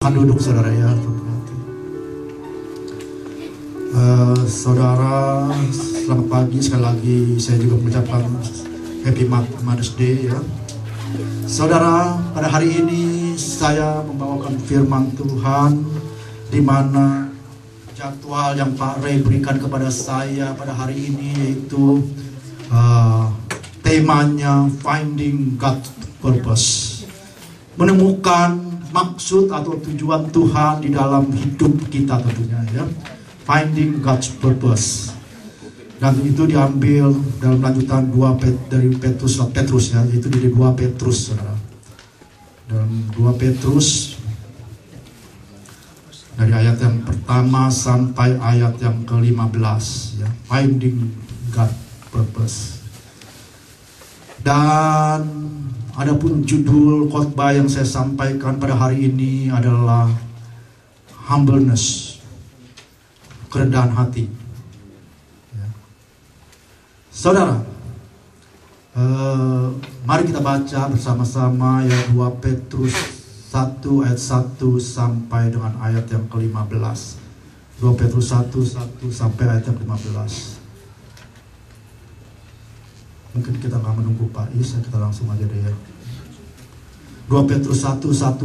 Duduk saudara ya. Saudara, selamat pagi sekali lagi. Saya juga mengucapkan Happy Mother's Day ya. Saudara, pada hari ini saya membawakan firman Tuhan, di mana jadwal yang Pak Ray berikan kepada saya pada hari ini yaitu temanya Finding God's Purpose, menemukan maksud atau tujuan Tuhan di dalam hidup kita tentunya ya. Finding God's Purpose. Dan itu diambil dalam lanjutan dari Petrus ya, yaitu dari 2 Petrus saudara. Dalam 2 Petrus dari ayat yang pertama sampai ayat yang ke-15 ya. Finding God's Purpose. Dan adapun judul khotbah yang saya sampaikan pada hari ini adalah humbleness, kerendahan hati. Ya. Saudara, mari kita baca bersama-sama ya 2 Petrus 1 ayat 1 sampai dengan ayat yang ke-15. 2 Petrus 1 sampai ayat yang ke-15. Mungkin kita nggak menunggu Pak Is, kita langsung aja deh ya. 2 Petrus 1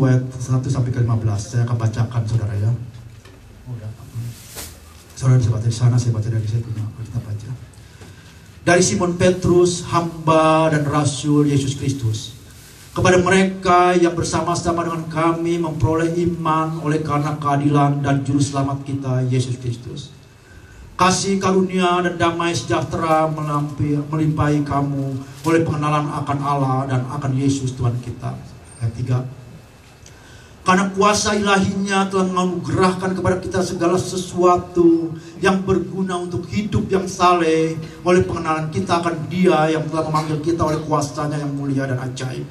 ayat 1 sampai ke 15. Saya akan bacakan saudara ya. Saudara bisa baca di sana, saya baca dari saya punya kita baca. Dari Simon Petrus, hamba dan rasul Yesus Kristus, kepada mereka yang bersama-sama dengan kami memperoleh iman oleh karena keadilan dan juru selamat kita Yesus Kristus. Kasih karunia dan damai sejahtera melimpahi kamu oleh pengenalan akan Allah dan akan Yesus Tuhan kita. Ayat 3. Karena kuasa ilahinya telah menganugerahkan kepada kita segala sesuatu yang berguna untuk hidup yang saleh oleh pengenalan kita akan Dia yang telah memanggil kita oleh kuasanya yang mulia dan ajaib.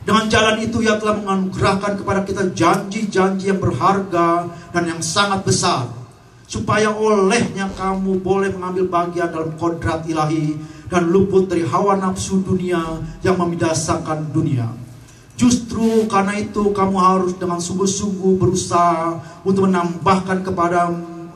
Dengan jalan itu Ia telah menganugerahkan kepada kita janji-janji yang berharga dan yang sangat besar, supaya olehnya kamu boleh mengambil bagian dalam kodrat ilahi dan luput dari hawa nafsu dunia yang membinasakan dunia. Justru karena itu kamu harus dengan sungguh-sungguh berusaha untuk menambahkan kepada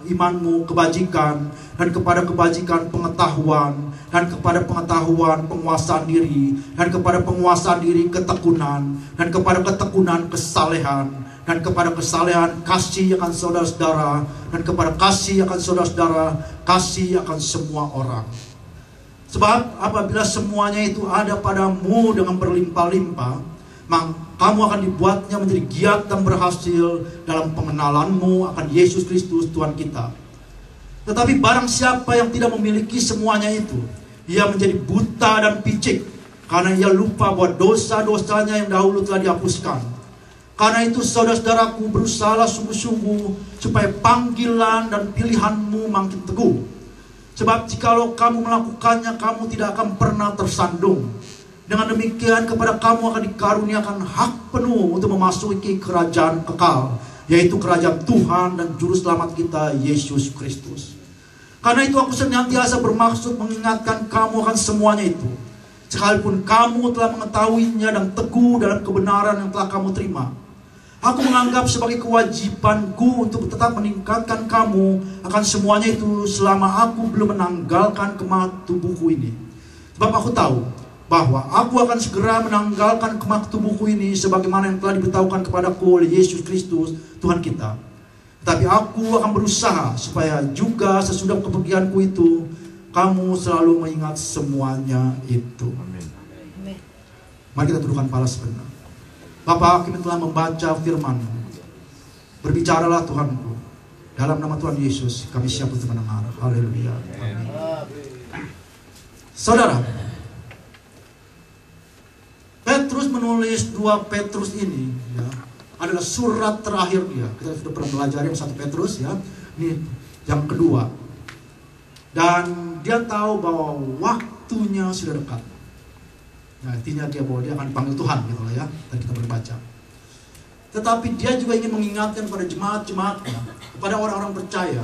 imanmu kebajikan, dan kepada kebajikan pengetahuan, dan kepada pengetahuan penguasaan diri, dan kepada penguasaan diri ketekunan, dan kepada ketekunan kesalehan, dan kepada kesalehan kasih akan saudara-saudara, dan kepada kasih akan saudara-saudara kasih akan semua orang. Sebab apabila semuanya itu ada padamu dengan berlimpah-limpah, maka kamu akan dibuatnya menjadi giat dan berhasil dalam pengenalanmu akan Yesus Kristus Tuhan kita. Tetapi barang siapa yang tidak memiliki semuanya itu, ia menjadi buta dan picik, karena ia lupa bahwa dosa-dosanya yang dahulu telah dihapuskan. Karena itu saudara-saudaraku, berusahalah sungguh-sungguh supaya panggilan dan pilihanmu makin teguh. Sebab jikalau kamu melakukannya, kamu tidak akan pernah tersandung. Dengan demikian kepada kamu akan dikaruniakan hak penuh untuk memasuki kerajaan kekal, yaitu kerajaan Tuhan dan Juru Selamat kita Yesus Kristus. Karena itu aku senantiasa bermaksud mengingatkan kamu akan semuanya itu, sekalipun kamu telah mengetahuinya dan teguh dalam kebenaran yang telah kamu terima. Aku menganggap sebagai kewajibanku untuk tetap meningkatkan kamu akan semuanya itu selama aku belum menanggalkan kemak tubuhku ini. Sebab aku tahu bahwa aku akan segera menanggalkan kemak tubuhku ini sebagaimana yang telah diberitahukan kepadaku oleh Yesus Kristus Tuhan kita. Tetapi aku akan berusaha supaya juga sesudah kepergianku itu kamu selalu mengingat semuanya itu. Amin. Mari kita tundukkan kepala sebentar. Bapa, kami telah membaca firman-Mu. Berbicaralah Tuhanku. Dalam nama Tuhan Yesus kami siap untuk mendengar. Haleluya. Amin. Saudara, Petrus menulis 2 Petrus ini ya, adalah surat terakhir dia. Kita sudah pernah belajar yang 1 Petrus ya. Ini yang kedua. Dan dia tahu bahwa waktunya sudah dekat. Nah, artinya dia bahwa dia akan dipanggil Tuhan gitu lah ya. Tadi kita berbaca. Tetapi dia juga ingin mengingatkan pada jemaat-jemaatnya, kepada orang-orang percaya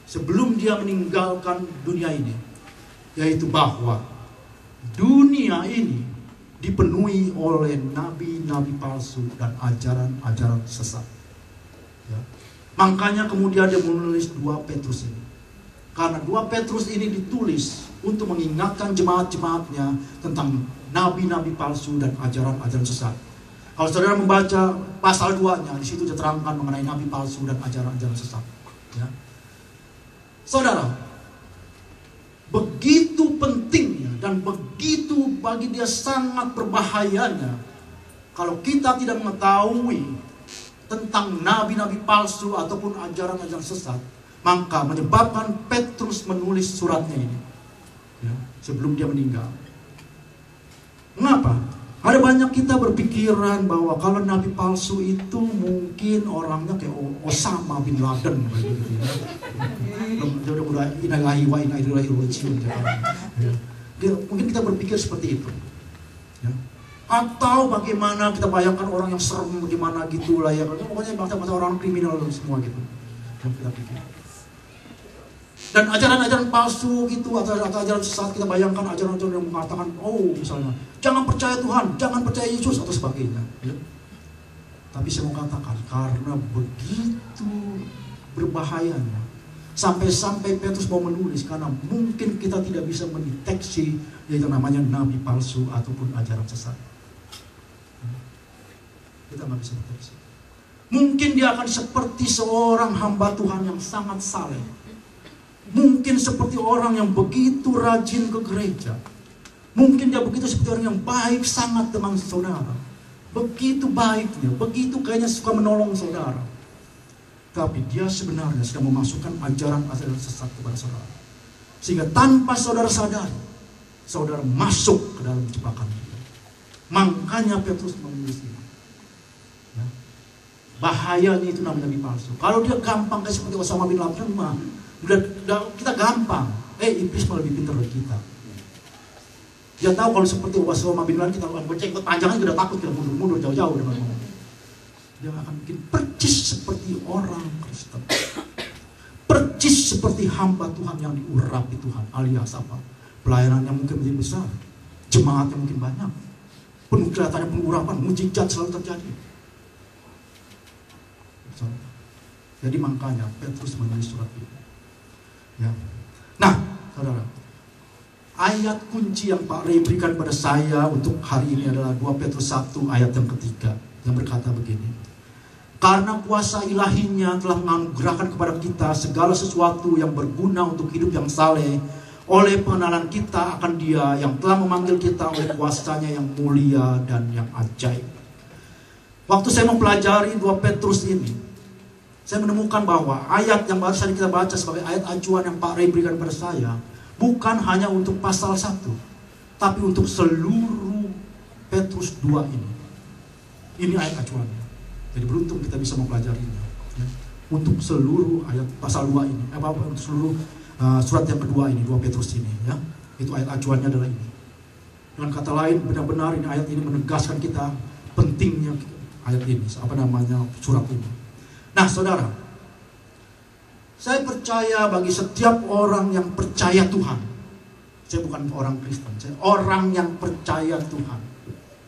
sebelum dia meninggalkan dunia ini, yaitu bahwa dunia ini dipenuhi oleh nabi-nabi palsu dan ajaran-ajaran sesat. Ya. Makanya kemudian dia menulis 2 Petrus ini. Karena 2 Petrus ini ditulis untuk mengingatkan jemaat-jemaatnya tentang nabi-nabi palsu dan ajaran-ajaran sesat. Kalau saudara membaca pasal 2-nya, di situ diterangkan mengenai nabi palsu dan ajaran-ajaran sesat. Ya. Saudara, begitu pentingnya dan begitu bagi dia sangat berbahayanya kalau kita tidak mengetahui tentang nabi-nabi palsu ataupun ajaran-ajaran sesat, maka menyebabkan Petrus menulis suratnya ini ya, sebelum dia meninggal. Mengapa? Ada banyak kita berpikiran bahwa kalau nabi palsu itu mungkin orangnya kayak Osama bin Laden gitu ya. Udah inalahi wa inna ilaihi raji'un. Mungkin kita berpikir seperti itu. Ya. Atau bagaimana kita bayangkan orang yang serem bagaimana gitulah ya. Pokoknya bangsa-bangsa orang kriminal semua gitu. Yang kita pikir. Dan ajaran-ajaran palsu gitu, atau ajaran sesat, kita bayangkan ajaran-ajaran yang mengatakan, oh misalnya, jangan percaya Tuhan, jangan percaya Yesus, atau sebagainya. Ya. Tapi saya mau katakan, karena begitu berbahayanya, sampai-sampai Petrus mau menulis, karena mungkin kita tidak bisa mendeteksi yang namanya nabi palsu ataupun ajaran sesat. Kita nggak bisa deteksi. Mungkin dia akan seperti seorang hamba Tuhan yang sangat saleh. Mungkin seperti orang yang begitu rajin ke gereja. Mungkin dia begitu seperti orang yang baik sangat dengan saudara. Begitu baiknya, begitu kayaknya suka menolong saudara. Tapi dia sebenarnya sedang memasukkan ajaran-ajaran sesat kepada saudara. Sehingga tanpa saudara sadar, saudara masuk ke dalam jebakan dia. Makanya Petrus menulis ini. Ya. Bahayanya itu namanya nabi palsu. Kalau dia gampang kayak seperti Osama bin Laden, udah kita gampang. Iblis malah lebih pintar dari kita. Dia tahu kalau seperti Osama bin Laden kita bercengkot panjangnya udah takut, kita mundur jauh-jauh dengan ngomong. Dia akan bikin percis seperti orang Kristen, percis seperti hamba Tuhan yang diurapi Tuhan, alias apa? Pelayanannya mungkin menjadi besar, jemaatnya mungkin banyak, penuh kelihatannya penuh urapan, mujizat selalu terjadi. Jadi makanya Petrus menulis surat ini. Ya. Nah, saudara, ayat kunci yang Pak Ray berikan pada saya untuk hari ini adalah 2 Petrus 1 ayat yang ketiga, yang berkata begini. Karena kuasa ilahinya telah menganugerahkan kepada kita segala sesuatu yang berguna untuk hidup yang saleh oleh pengenalan kita akan Dia yang telah memanggil kita oleh kuasanya yang mulia dan yang ajaib. Waktu saya mempelajari 2 Petrus ini, saya menemukan bahwa ayat yang barusan kita baca sebagai ayat acuan yang Pak Ray berikan pada saya bukan hanya untuk pasal 1, tapi untuk seluruh Petrus 2 ini. Ini ayat acuannya. Jadi beruntung kita bisa mempelajarinya. Ya. Untuk seluruh ayat pasal 2 ini, untuk seluruh surat yang kedua ini, 2 Petrus ini. Ya. Itu ayat acuannya adalah ini. Dengan kata lain, benar-benar ini ayat ini menegaskan kita pentingnya ayat ini, surat ini. Nah, saudara, saya percaya bagi setiap orang yang percaya Tuhan. Saya bukan orang Kristen, saya orang yang percaya Tuhan.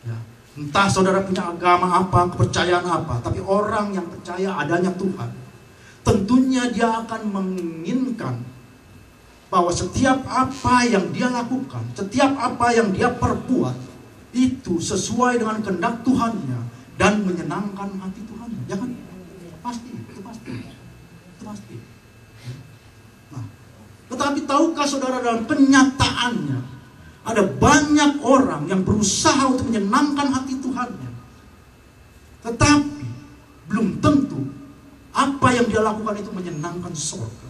Ya. Entah saudara punya agama apa, kepercayaan apa, tapi orang yang percaya adanya Tuhan, tentunya dia akan menginginkan bahwa setiap apa yang dia lakukan, setiap apa yang dia perbuat, itu sesuai dengan kehendak Tuhannya dan menyenangkan hati Tuhannya. Ya kan? Itu pasti. Nah, tetapi tahukah saudara, dalam kenyataannya ada banyak orang yang berusaha untuk menyenangkan hati Tuhannya, tetapi belum tentu apa yang dia lakukan itu menyenangkan surga.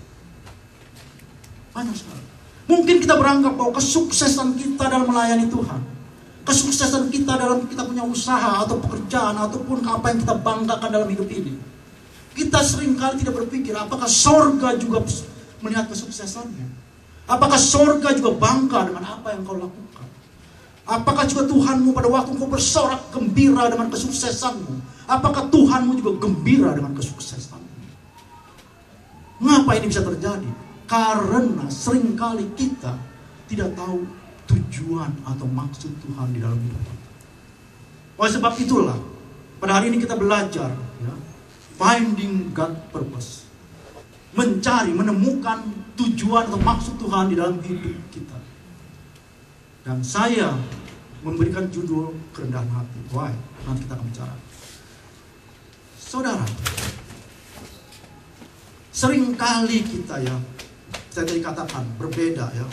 Banyak sekali. Mungkin kita beranggap bahwa kesuksesan kita dalam melayani Tuhan, kesuksesan kita dalam kita punya usaha atau pekerjaan ataupun apa yang kita banggakan dalam hidup ini, kita seringkali tidak berpikir apakah surga juga melihat kesuksesannya. Apakah surga juga bangga dengan apa yang kau lakukan. Apakah juga Tuhanmu pada waktu kau bersorak gembira dengan kesuksesanmu, apakah Tuhanmu juga gembira dengan kesuksesanmu. Mengapa ini bisa terjadi? Karena seringkali kita tidak tahu tujuan atau maksud Tuhan di dalam hidup kita. Oleh sebab itulah, pada hari ini kita belajar, ya, finding God purpose. Mencari, menemukan tujuan atau maksud Tuhan di dalam hidup kita. Dan saya memberikan judul kerendahan hati. Why? Nanti kita akan bicara. Saudara, seringkali kita, ya, saya tadi katakan berbeda, ya,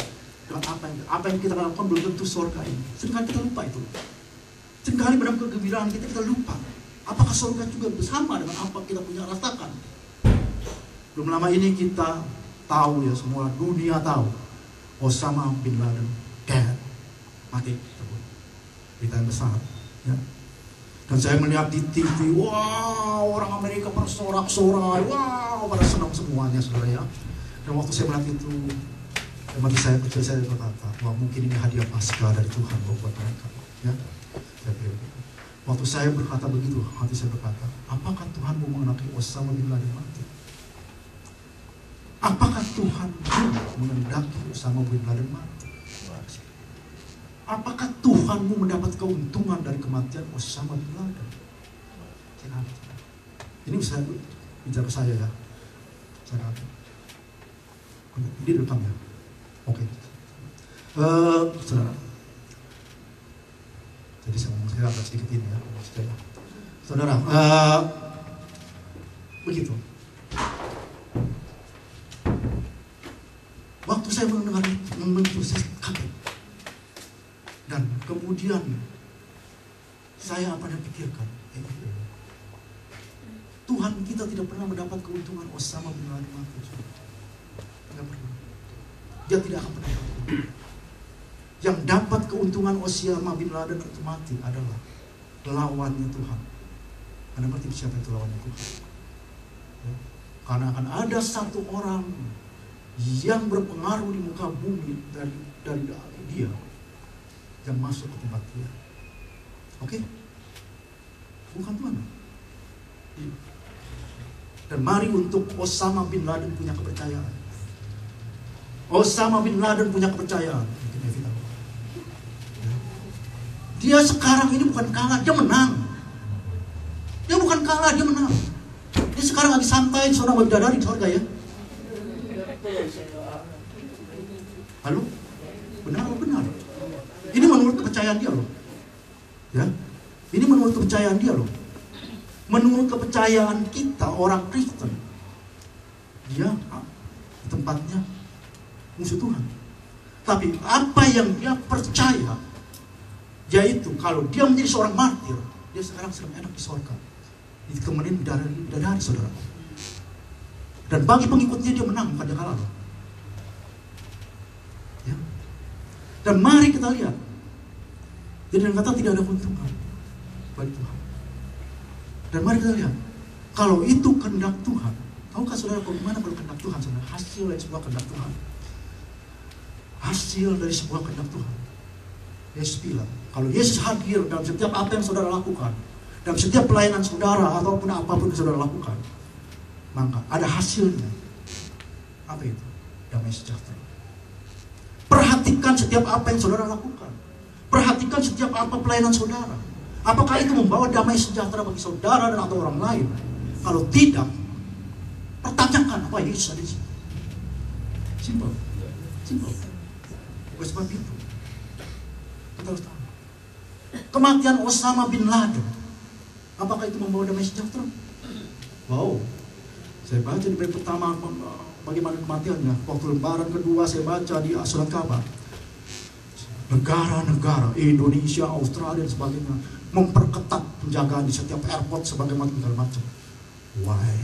dengan apa yang kita lakukan belum tentu surga ini. Seringkali kita lupa itu. Seringkali dalam kegembiraan kita lupa. Apakah surga juga bersama dengan apa kita punya rasakan? Belum lama ini kita tahu, ya, semua dunia tahu, Osama bin Laden dead, mati. Berita yang besar, ya. Dan saya melihat di TV, wow, orang Amerika bersorak-sorai, wow, pada senang semuanya, saudara, ya. Dan waktu saya melihat itu, mati saya kecil, saya berkata, wah, mungkin ini hadiah Paskah dari Tuhan buat mereka, ya. Saya pikir begitu. Waktu saya berkata begitu, hati saya berkata, apakah Tuhan mau mengenaki Osama bin Laden mati? Apakah Tuhan mau mengendaki Osama bin Laden mati? Apakah Tuhan mau mendapat keuntungan dari kematian Osama bin Laden? Ini bisa bicara saya, ya. Saya kata, ini direkam, ya. Oke. Saudara. Jadi saya ngomong saya agak sedikit ini, ya. Saudara, begitu. Waktu saya mendengar itu, saya kaget. Dan kemudian saya apa yang pikirkan? Tuhan kita tidak pernah mendapat keuntungan Osama bin Laden mati. Tidak pernah. Dia tidak akan pernah. Yang dapat keuntungan Osama bin Laden itu mati adalah lawannya Tuhan. Anda ngerti siapa itu lawannya Tuhan? Ya. Karena akan ada satu orang yang berpengaruh di muka bumi dari dia yang masuk ke tempat dia. Oke? Bukan Tuhan. Dan mari untuk Osama bin Laden punya kepercayaan. Osama bin Laden punya kepercayaan. Dia sekarang ini bukan kalah, dia menang. Dia bukan kalah, dia menang. Dia sekarang lagi santai di seorang bidadari di surga, ya. Halo? Benar atau benar? Ini menurut kepercayaan dia, loh. Ya. Ini menurut kepercayaan dia, loh. Menurut kepercayaan kita orang Kristen, dia tempatnya musuh Tuhan. Tapi apa yang dia percaya, yaitu kalau dia menjadi seorang martir, dia sekarang sedang enak di surga, ditemenin bidadari, saudara. Dan bagi pengikutnya dia menang, bukan dia kalah, loh. Ya. Dan mari kita lihat, jadi dengan kata tidak ada keuntungan bagi Tuhan. Dan mari kita lihat, kalau itu kehendak Tuhan, tahukah saudara bagaimana kalau kehendak Tuhan, saudara? Hasil dari sebuah kehendak Tuhan. Hasil dari sebuah kehendak Tuhan. Yesus bilang, kalau Yesus hadir dalam setiap apa yang saudara lakukan, dalam setiap pelayanan saudara ataupun apapun yang saudara lakukan, maka ada hasilnya. Apa itu? Damai sejahtera. Perhatikan setiap apa yang saudara lakukan. Perhatikan setiap apa pelayanan saudara. Apakah itu membawa damai sejahtera bagi saudara dan atau orang lain? Kalau tidak, pertanyakan apa Yesus ada di sini. Simple. Simple. Oleh sebab itu, kita harus tahu. Kematian Osama bin Laden, apakah itu membawa damai sejahtera? Wow. Saya baca di bait pertama bagaimana kematiannya. Waktu lembaran kedua saya baca di surat kabar. Negara-negara Indonesia, Australia dan sebagainya memperketat penjagaan di setiap airport sebagaimana segala macam. Why?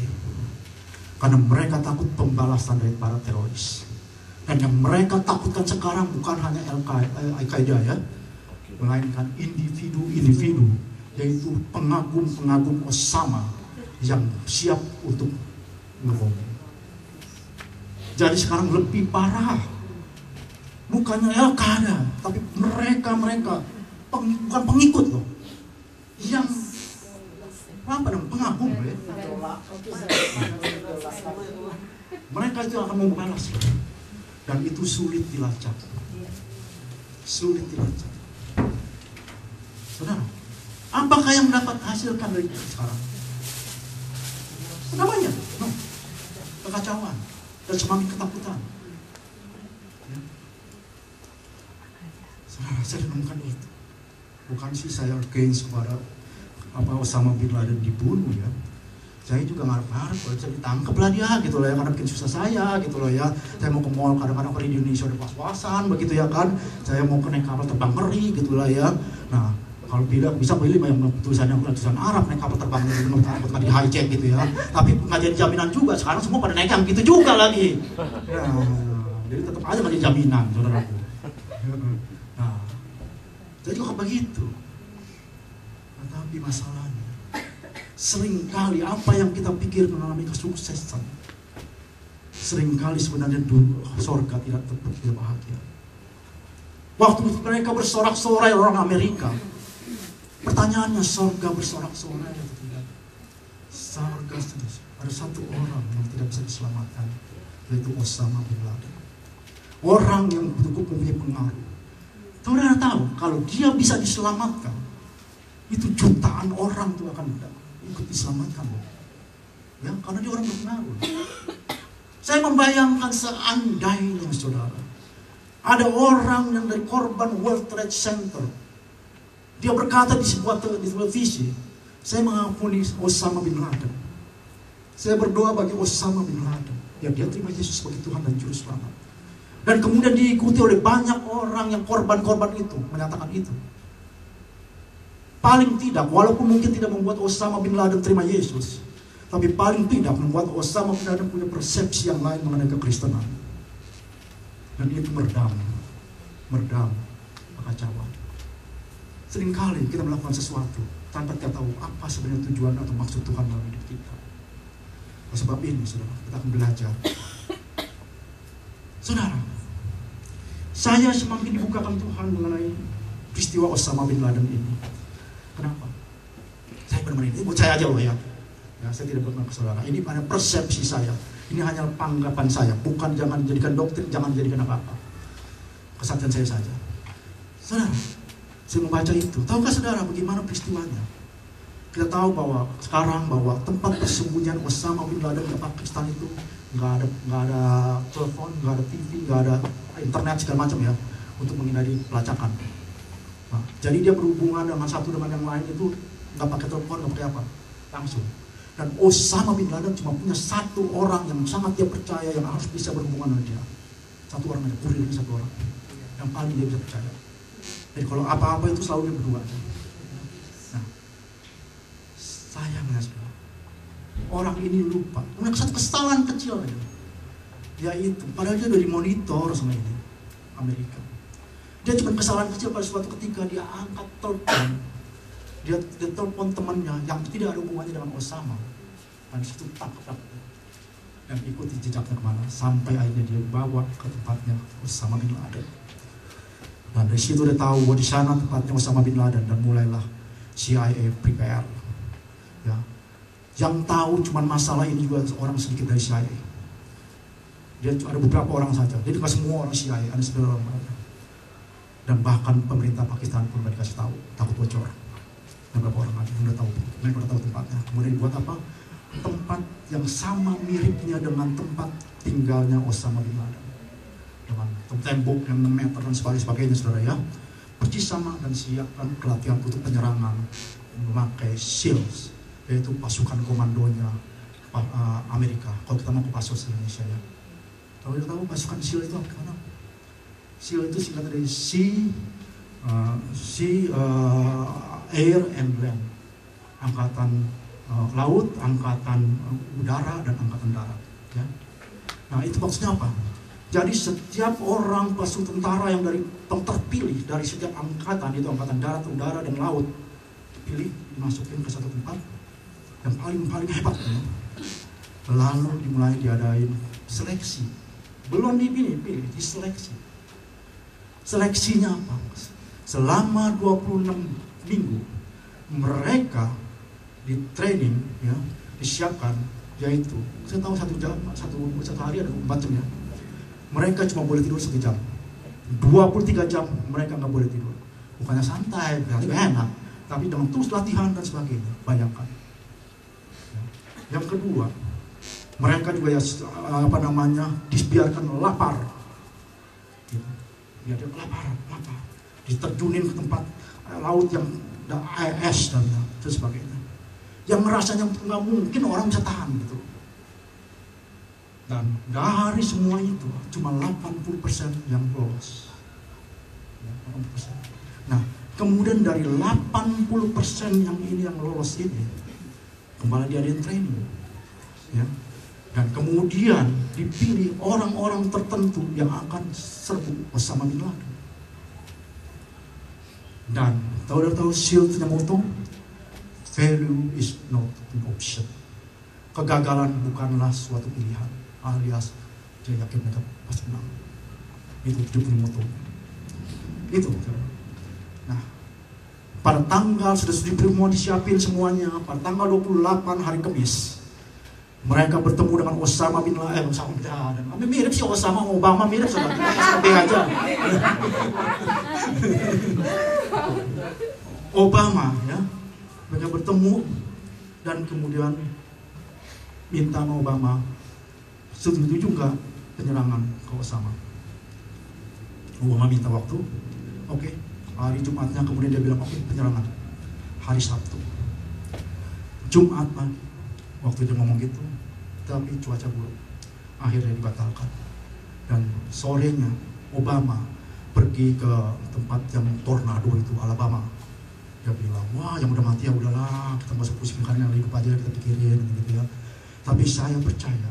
Karena mereka takut pembalasan dari para teroris. Dan yang mereka takutkan sekarang bukan hanya Al-Qaeda, ya, melainkan individu-individu, yaitu pengagum-pengagum Osama yang siap untuk ngebom. Jadi sekarang lebih parah. Bukannya Al-Qaeda, tapi mereka bukan pengikut, loh, yang apa namanya, pengagum, ya. Mereka itu akan membalas, dan itu sulit dilacak. Sulit dilacak. Saudara, Apakah yang dapat hasilkan dari kita sekarang? Namanya, kekacauan dan semakin ketakutan. Ya. Saudara, saya menemukan itu. Bukan sih saya against kepada Osama bin Laden dibunuh ya. Saya juga ngarep-ngarep kalau bisa ditangkap lah dia gitu loh ya, karena bikin susah saya gitu loh ya. Saya mau ke mall kadang-kadang di Indonesia ada pas-pasan begitu ya kan. Saya mau ke naik kapal terbang ngeri gitu lah ya. Nah, kalau bilang bisa pilih yang tulisannya tulisan Arab, naik kapal terbang di hijack gitu ya. Tapi nggak jadi jaminan juga, sekarang semua pada naik yang gitu juga lagi. Ya, jadi tetap aja nggak jadi jaminan, saudaraku. Nah, jadi kok begitu. Tetapi masalahnya seringkali apa yang kita pikir mengalami kesuksesan, seringkali sebenarnya surga tidak bahagia. Waktu mereka bersorak-sorai orang Amerika, pertanyaannya surga bersorak-sorai atau tidak? Surga ada satu orang yang tidak bisa diselamatkan, yaitu Osama bin Laden. Orang yang cukup mempunyai pengaruh. Saudara tahu kalau dia bisa diselamatkan, itu jutaan orang itu akan ikut diselamatkan, ya, karena dia orang berpengaruh. Saya membayangkan seandainya saudara, ada orang yang dari korban World Trade Center, dia berkata di sebuah televisi, saya mengampuni Osama bin Laden, saya berdoa bagi Osama bin Laden, ya dia terima Yesus sebagai Tuhan dan Juru Selamat. Dan kemudian diikuti oleh banyak orang yang korban-korban itu menyatakan itu. Paling tidak, walaupun mungkin tidak membuat Osama bin Laden terima Yesus, tapi paling tidak membuat Osama bin Laden punya persepsi yang lain mengenai kekristenan. Dan itu meredam kekacauan. Seringkali kita melakukan sesuatu tanpa kita tahu apa sebenarnya tujuan atau maksud Tuhan dalam hidup kita. Oleh sebab ini, saudara, kita akan belajar. Saudara, saya semakin dibukakan Tuhan mengenai peristiwa Osama bin Laden ini. Kenapa? Saya benar-benar ini buat saya aja loh ya. Ya, saya tidak berkenan ke saudara. Ini hanya persepsi saya. Ini hanya panggapan saya. Bukan, jangan jadikan doktrin, jangan jadikan apa-apa. Kesaksian saya saja. Saudara, saya membaca itu. Tahukah saudara bagaimana peristiwanya? Kita tahu bahwa sekarang bahwa tempat persembunyian Osama bin Laden di Pakistan itu nggak ada telepon, nggak ada TV, nggak ada internet segala macam ya, untuk menghindari pelacakan. Nah, jadi dia berhubungan dengan satu dengan yang lain itu nggak pakai telepon, nggak pakai apa, langsung. Dan Osama bin Laden cuma punya satu orang yang sangat dia percaya yang harus bisa berhubungan dengan dia. Satu orang aja, kurirnya satu orang yang paling dia bisa percaya. Jadi kalau apa-apa itu selalu dia berdua. Nah, sayangnya orang ini lupa, punya satu kesalahan kecil aja, yaitu padahal dia udah dimonitor sama ini Amerika. Dia cuma kesalahan kecil pada suatu ketika dia angkat telepon, dia telepon temannya yang tidak ada hubungannya dengan Osama, dan situ tak dan ikuti jejaknya kemana sampai akhirnya dia bawa ke tempatnya Osama bin Laden. Dan dari situ dia tahu bahwa di sana tempatnya Osama bin Laden, dan mulailah CIA prepare. Ya, yang tahu cuma masalah ini juga orang sedikit dari CIA. Dia ada beberapa orang saja. Jadi nggak semua orang CIA, ada sebagian orang. Dan bahkan pemerintah Pakistan pun nggak dikasih tahu, takut bocor. Dan beberapa orang lagi udah tahu, mereka udah tahu tempatnya. Kemudian dibuat apa? Tempat yang sama miripnya dengan tempat tinggalnya Osama bin Laden, dengan tembok yang 6 meter dan sebagainya, saudara ya. Persis sama, dan siapkan pelatihan untuk penyerangan memakai SEALs, yaitu pasukan komandonya Amerika. Kalau kita mau ke Pasos Indonesia ya, kalau kita tahu pasukan SEAL itu apa? SEAL itu singkatan dari Air and Land, angkatan laut, angkatan udara, dan angkatan darat. Ya. Nah itu maksudnya apa? Jadi setiap orang pasukan tentara yang terpilih dari setiap angkatan, itu angkatan darat, udara, dan laut, dipilih, dimasukin ke satu tempat yang paling hebat ya. Lalu dimulai diadain seleksi. Belum dipilih, diseleksi. Seleksinya apa? Selama 26 minggu mereka di training ya, disiapkan, yaitu saya tahu satu hari ada 4 jam ya. Mereka cuma boleh tidur 1 jam. 23 jam mereka nggak boleh tidur. Bukannya santai, berarti enak. Tapi dengan terus latihan dan sebagainya, bayangkan. Yang kedua, mereka juga ya dibiarkan lapar. Dia lapar. Diterjunin ke tempat laut yang ada es dan sebagainya. Yang rasanya nggak mungkin orang bisa tahan gitu. Dan dari semua itu cuma 80% yang lolos. 80%. Nah, kemudian dari 80% yang ini yang lolos ini kembali diadain training. Ya. Dan kemudian dipilih orang-orang tertentu yang akan serbu Osama bin Laden. Dan tahu shieldnya moto, failure is not an option. Kegagalan bukanlah suatu pilihan. Alias dia yakin mereka pasti menang. Itu 70 moto. Itu. Nah, pada tanggal sudah mau disiapin semuanya. Pada tanggal 28 hari Kamis, mereka bertemu dengan Osama bin Laden. Mirip sih Osama sama Obama, mirip saudara. Kita aja. Obama ya, mereka bertemu dan kemudian minta sama Obama setuju nggak penyerangan ke Osama. Obama minta waktu, oke. Hari Jumatnya kemudian dia bilang oke, penyerangan hari Sabtu. Jumat waktu dia ngomong gitu, tapi cuaca buruk, akhirnya dibatalkan. Dan sorenya Obama pergi ke tempat yang tornado itu, Alabama. Dia bilang, wah yang udah mati ya udahlah, kita nggak usah pusing karena yang hidup aja kita pikirin gitu ya. Tapi saya percaya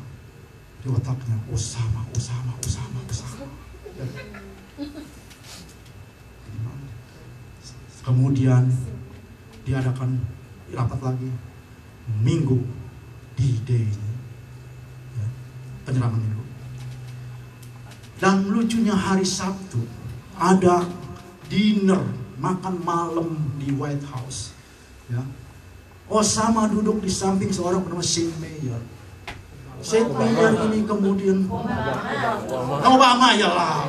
di otaknya Osama. Kemudian diadakan rapat lagi Minggu D-Day ya, penyerangan itu. Dan lucunya hari Sabtu ada dinner makan malam di White House ya. Osama duduk di samping seorang bernama Sid Meier. Sid Meier ini kemudian Obama ya lah.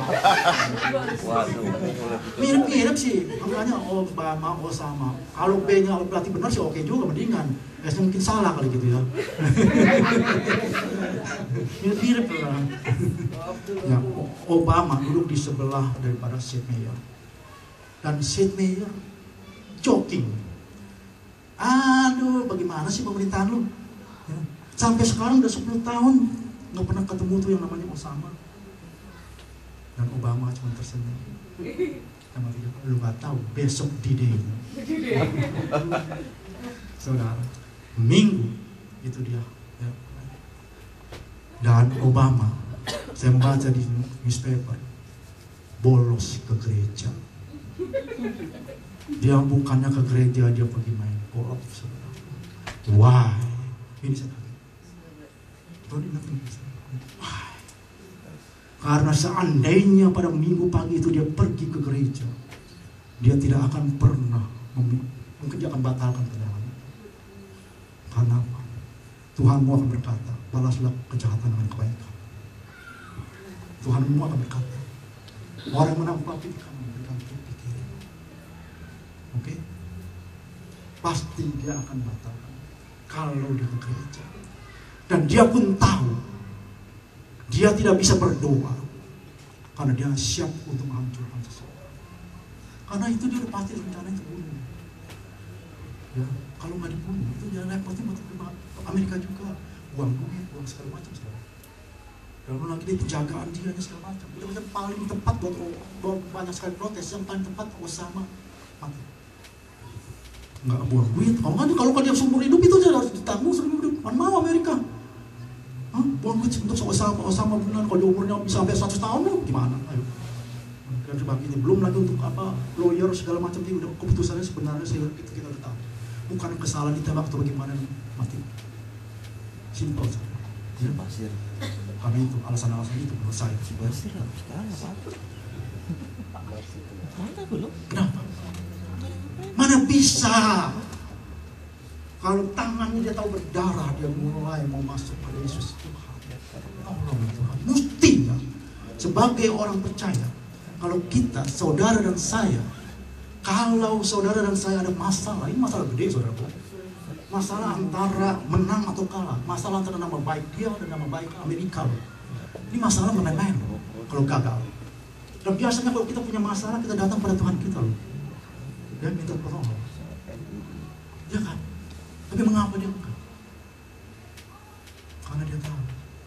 Mirip sih, makanya Obama, Osama. Kalau B-nya berarti benar sih oke juga, mendingan. S-nya mungkin salah kali gitu ya. Mirip lah. Ya, Obama duduk di sebelah daripada Sid Meier. Dan Sid Meier joking. Aduh, bagaimana sih pemerintahan lu? Ya. Sampai sekarang udah 10 tahun nggak pernah ketemu tuh yang namanya Osama. Dan Obama cuma tersenyum. Sama dia, lu nggak tahu besok D-Day. Saudara, Minggu itu dia. Ya. Dan Obama, saya baca di newspaper, bolos ke gereja. Dia bukannya ke gereja, dia pergi main golf. Why? Ini saya why? Karena seandainya pada Minggu pagi itu dia pergi ke gereja, dia tidak akan pernah mungkin dia akan batalkan penyerangan. Karena apa? Tuhanmu akan berkata, balaslah kejahatan dengan kebaikan. Tuhanmu akan berkata, orang menampaki kamu memberikan pikiran. Oke? Pasti dia akan batalkan kalau dia ke gereja. Dan dia pun tahu dia tidak bisa berdoa karena dia siap untuk menghancurkan seseorang. Karena itu dia pasti rencana itu bunuh. Ya, kalau nggak dibunuh itu dia repotnya buat Amerika juga, uang duit, uang segala macam segala. Dan lagi dia penjagaan dia segala macam. Itu paling tepat buat banyak sekali protes. Yang paling tepat Osama mati. Nggak buang duit. Kalau dia seumur hidup itu aja harus ditanggung seumur hidup. Mana mau Amerika? Buang duit untuk Osama benar. Kalau dia umurnya bisa sampai 100 tahun loh, gimana? Ayo. Dan sebagainya. Belum lagi untuk apa lawyer segala macam itu udah keputusannya sebenarnya kita udah tahu. Bukan kesalahan ditembak atau bagaimana mati. Simpel saja. Ya. Pasir. Karena itu alasan-alasan itu menurut saya. Pasir sekarang apa? Mana belum? Kenapa? Mana bisa? Kalau tangannya dia tahu berdarah, dia mulai mau masuk pada Yesus Tuhan. Allah Tuhan. Mestinya sebagai orang percaya, kalau kita, saudara dan saya, Kalau saudara dan saya ada masalah, ini masalah gede saudara. Masalah antara menang atau kalah. Masalah antara nama baik dia dan nama baik Amerika. Ini masalah main-main kalau gagal. Dan biasanya kalau kita punya masalah, kita datang pada Tuhan kita loh. Dan minta pertolongan. Ya kan? Tapi mengapa dia enggak? Karena dia tahu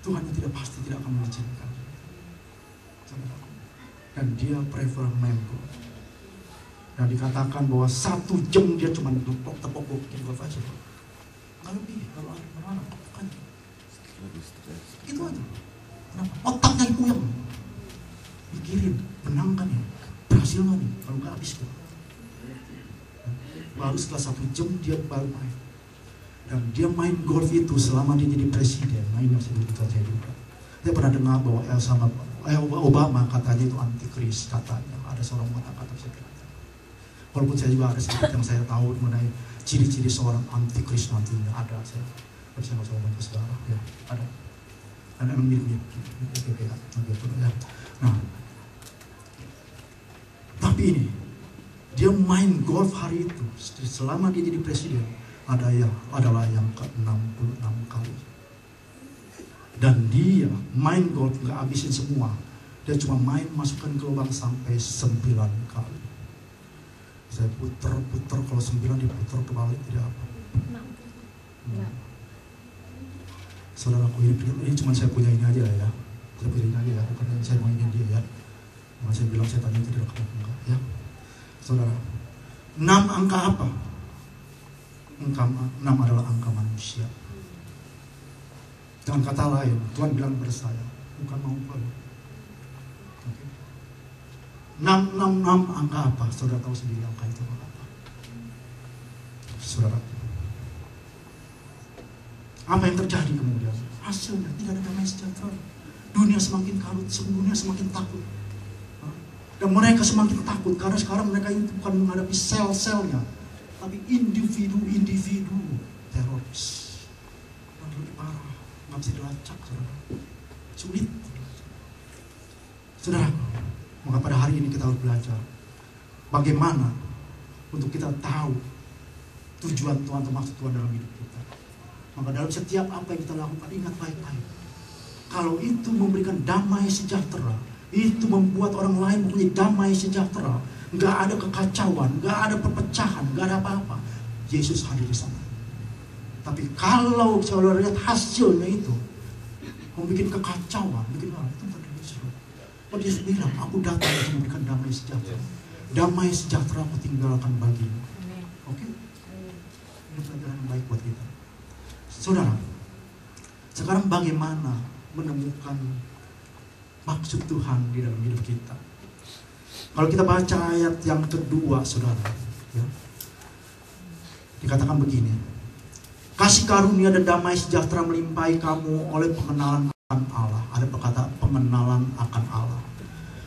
Tuhan yang tidak pasti tidak akan mengizinkan. Dan dia prefer main golf. Dan dikatakan bahwa 1 jam dia cuma tepok bikin golf aja. Nggak lebih, kalau ada mana kan. Itu aja. Kenapa? Otaknya yang puyeng. Mikirin, menang kan ya? Berhasil nggak nih? Kalau nggak habis tuh. Baru setelah 1 jam dia baru main. Dan dia main golf itu selama dia jadi presiden. Nah ini yang saya juga. Saya pernah dengar bahwa Obama katanya itu antikris katanya. Ada seorang mengatakan saya kira. Walaupun saya juga ada sedikit yang saya tahu mengenai ciri-ciri seorang antikris nantinya ada. Saya nggak usah ngomong ke saudara. Ya ada. Dan emang mirip-mirip. Ya. Nah, tapi ini dia main golf hari itu selama dia jadi presiden adalah yang ke-66 kali. Dan dia main golf nggak habisin semua. Dia cuma main masukkan ke lubang sampai 9 kali. Saya putar kalau 9 diputar kebalik tidak apa. Saudaraku ini cuma saya punya ini aja ya. Saya punya ini aja ya. Bukan saya mainin dia ya. Maka saya bilang saya tanya tidak enggak ya. Saudara, 6 angka apa? 6 adalah angka manusia. Dengan kata lain, Tuhan bilang kepada saya, bukan mau kamu. Okay. 666 angka apa? Saudara tahu sendiri angka itu apa? Saudara, apa yang terjadi kemudian? Hasilnya tidak ada damai sejahtera. Dunia semakin kalut, dunia semakin takut. Dan mereka semakin takut karena sekarang mereka itu bukan menghadapi sel-selnya, tapi individu teroris. Dan lebih parah, nggak bisa dilacak, saudara. Sulit. Saudara, maka pada hari ini kita harus belajar bagaimana untuk kita tahu tujuan Tuhan atau maksud Tuhan dalam hidup kita. Maka dalam setiap apa yang kita lakukan, ingat baik-baik. Kalau itu memberikan damai sejahtera, itu membuat orang lain mempunyai damai sejahtera, nggak ada kekacauan, nggak ada perpecahan, nggak ada apa-apa, Yesus hadir di sana. Tapi kalau saudara lihat hasilnya itu membuat kekacauan, bikin orang itu bukan Yesus. Oh, Yesus bilang, aku datang untuk memberikan damai sejahtera. Damai sejahtera aku tinggalkan bagimu. Oke? Ini pelajaran yang baik buat kita. Saudara, sekarang bagaimana menemukan maksud Tuhan di dalam hidup kita? Kalau kita baca ayat yang kedua, saudara, ya, dikatakan begini: kasih karunia dan damai sejahtera melimpahi kamu oleh pengenalan akan Allah. Ada perkataan pengenalan akan Allah.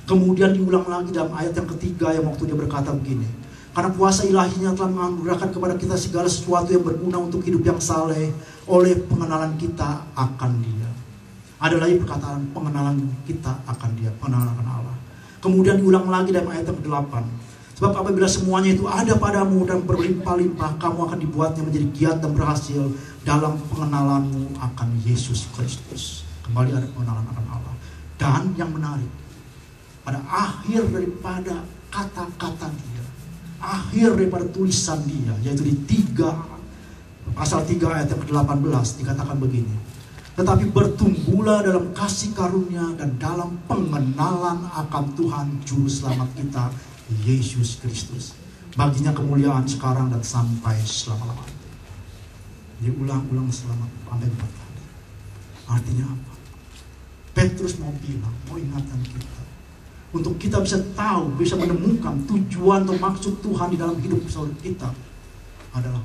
Kemudian diulang lagi dalam ayat yang ketiga yang waktu dia berkata begini: karena kuasa ilahinya telah menganugerahkan kepada kita segala sesuatu yang berguna untuk hidup yang saleh oleh pengenalan kita akan Dia. Ada lagi perkataan pengenalan kita akan Dia, pengenalan akan Allah. Kemudian diulang lagi dalam ayat yang ke-8. Sebab apabila semuanya itu ada padamu dan berlimpah-limpah, kamu akan dibuatnya menjadi giat dan berhasil dalam pengenalanmu akan Yesus Kristus. Kembali ada pengenalan akan Allah. Dan yang menarik, pada akhir daripada kata-kata Dia, akhir daripada tulisan Dia, yaitu di pasal 3 ayat yang ke-18 dikatakan begini: tetapi bertumbuhlah dalam kasih karunia dan dalam pengenalan akan Tuhan Juru Selamat kita, Yesus Kristus. Baginya kemuliaan sekarang dan sampai selama-lamanya. Diulang-ulang selama sampai 4 kali. Artinya apa? Petrus mau bilang, mau ingatkan kita, untuk kita bisa tahu, bisa menemukan tujuan atau maksud Tuhan di dalam hidup kita adalah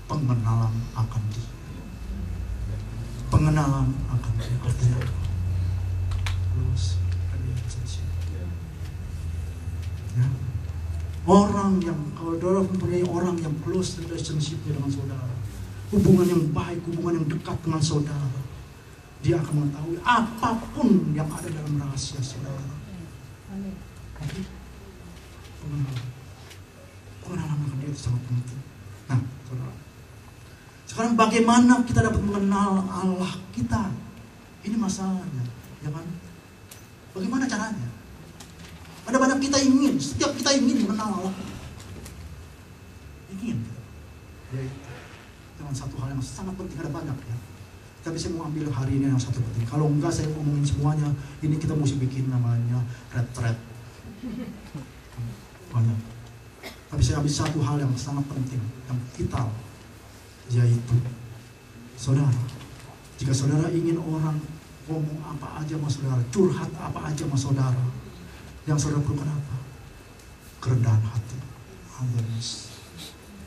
pengenalan akan Dia. Pengenalan akan Dia artinya ya. Orang yang, kalau saudara mempunyai orang yang close relationship dengan saudara, hubungan yang baik, hubungan yang dekat dengan saudara, dia akan mengetahui apapun yang ada dalam rahasia saudara. Pengenalan. Pengenalan akan dia itu sangat penting. Nah, saudara, sekarang bagaimana kita dapat mengenal Allah kita? Ini masalahnya, ya kan? Bagaimana caranya? Ada banyak kita ingin, setiap kita ingin mengenal Allah. Ingin. Ya, dengan satu hal yang sangat penting, ada banyak ya. Tapi saya mau ambil hari ini yang satu penting. Kalau enggak saya ngomongin semuanya, ini kita mesti bikin namanya retret. Banyak. Tapi saya ambil satu hal yang sangat penting, yang vital, yaitu saudara. Jika saudara ingin orang ngomong apa aja sama saudara, curhat apa aja sama saudara, yang saudara perlukan apa? Kerendahan hati, humbleness.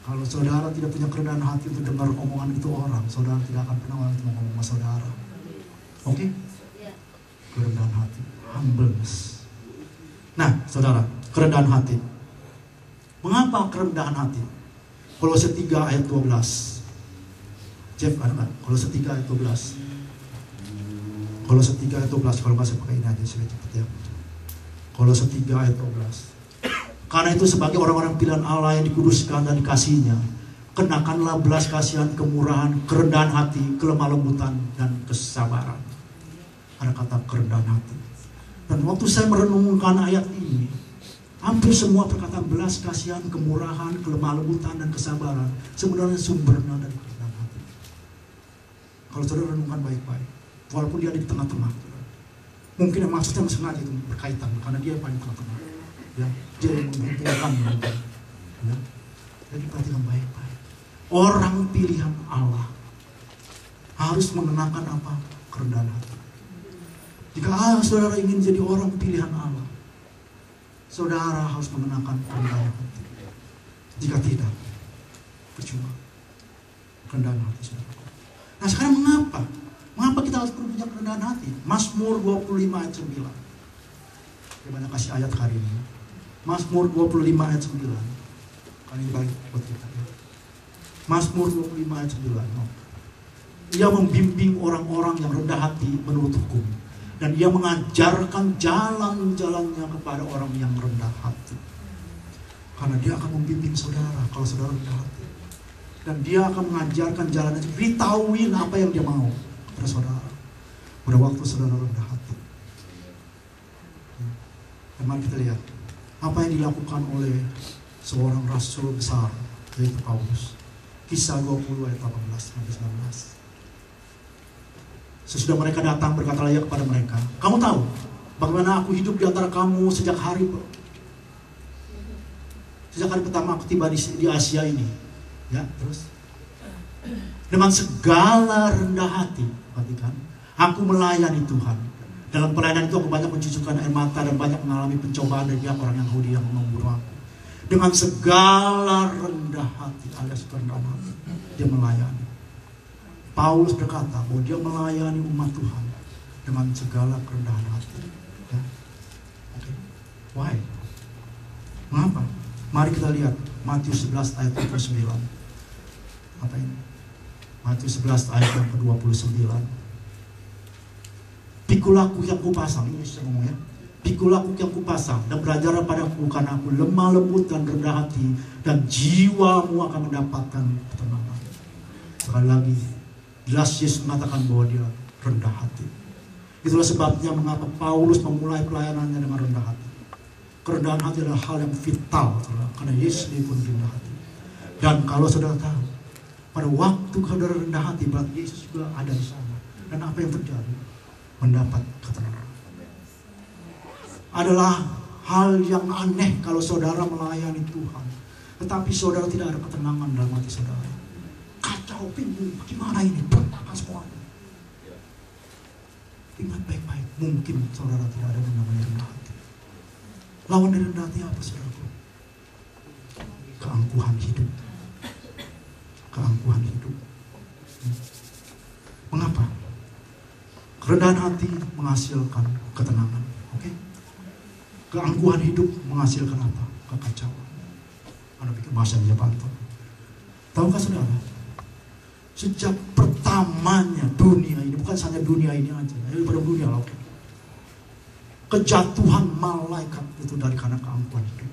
Kalau saudara tidak punya kerendahan hati untuk dengar omongan itu orang, saudara tidak akan pernah orang itu ngomong sama saudara. Oke? Kerendahan hati, humbleness. Nah, saudara, kerendahan hati. Mengapa kerendahan hati? Kolose 3 ayat 12. Jeff, ada nggak? Kolose 3 ayat 12. Kolose 3 ayat 12. Kalau nggak saya pakai ini aja, saya cepat ya. Kolose 3 ayat 12. Karena itu sebagai orang-orang pilihan Allah yang dikuduskan dan dikasihinya, kenakanlah belas kasihan, kemurahan, kerendahan hati, kelemah lembutan, dan kesabaran. Ada kata kerendahan hati. Dan waktu saya merenungkan ayat ini, hampir semua perkataan belas kasihan, kemurahan, kelemah lembutan, dan kesabaran sebenarnya sumbernya dari kerendahan hati. Kalau saudara renungkan baik-baik, walaupun dia ada di tengah-tengah, mungkin yang maksudnya sengaja itu berkaitan karena dia paling tengah-tengah. Ya, dia yang menghubungkan. Ya, jadi perhatikan baik-baik. Orang pilihan Allah harus mengenakan apa? Kerendahan hati. Jika saudara ingin jadi orang pilihan Allah, saudara harus mengenakan kerendahan hati. Jika tidak, percuma. Kerendahan hati saudara. Nah sekarang mengapa? Mengapa kita harus punya kerendahan hati? Mazmur 25 ayat 9. Bagaimana kasih ayat hari ini? Mazmur 25 ayat 9. Kali ini baik buat kita. Mazmur 25 ayat 9. Ia membimbing orang-orang yang rendah hati menurut hukum, dan ia mengajarkan jalan-jalannya kepada orang yang rendah hati. Karena dia akan membimbing saudara kalau saudara rendah hati. Dan dia akan mengajarkan jalannya, beritahuin apa yang dia mau kepada saudara pada waktu saudara rendah hati. Dan mari kita lihat apa yang dilakukan oleh seorang rasul besar, yaitu Paulus. Kisah 20 ayat 18-19. Sesudah mereka datang, berkatalah ia kepada mereka, kamu tahu bagaimana aku hidup di antara kamu sejak hari pertama aku tiba di Asia ini. Ya, terus dengan segala rendah hati, perhatikan, aku melayani Tuhan. Dalam pelayanan itu aku banyak mencucurkan air mata dan banyak mengalami pencobaan dari pihak orang Yahudi yang membunuh aku. Dengan segala rendah hati alias kerendahan hati, dia melayani. Paulus berkata bahwa dia melayani umat Tuhan dengan segala kerendahan hati. Ya. Okay. Why? Mengapa? Mari kita lihat Matius 11 ayat 29. Apa ini? Matius 11 ayat yang ke-29. Pikulah yang kupasang, ini saya ngomong ya. Pikulah yang kupasang dan belajarlah padaku, karena aku lemah lembut dan rendah hati, dan jiwamu akan mendapatkan ketenangan. Sekali lagi, jelas Yesus mengatakan bahwa dia rendah hati. Itulah sebabnya mengapa Paulus memulai pelayanannya dengan rendah hati. Kerendahan hati adalah hal yang vital, karena Yesus pun rendah hati. Dan kalau saudara tahu, pada waktu saudara rendah hati, berarti Yesus juga ada di sana. Dan apa yang terjadi? Mendapat ketenangan. Adalah hal yang aneh kalau saudara melayani Tuhan, tetapi saudara tidak ada ketenangan dalam hati saudara. Kacau, bingung, bagaimana ini? Berantakan semuanya. Ingat baik-baik, mungkin saudara tidak ada yang namanya rendah hati. Lawan dari rendah hati apa saudara? Keangkuhan hidup. Keangkuhan hidup. Mengapa? Kerendahan hati menghasilkan ketenangan. Oke? Keangkuhan hidup menghasilkan apa? Kekacauan. Anda pikir bahasa dia pantau. Tahukah saudara? Sejak pertamanya dunia ini, bukan hanya dunia ini aja, tapi pada dunia lah. Okay? Kejatuhan malaikat itu dari karena keangkuhan hidup.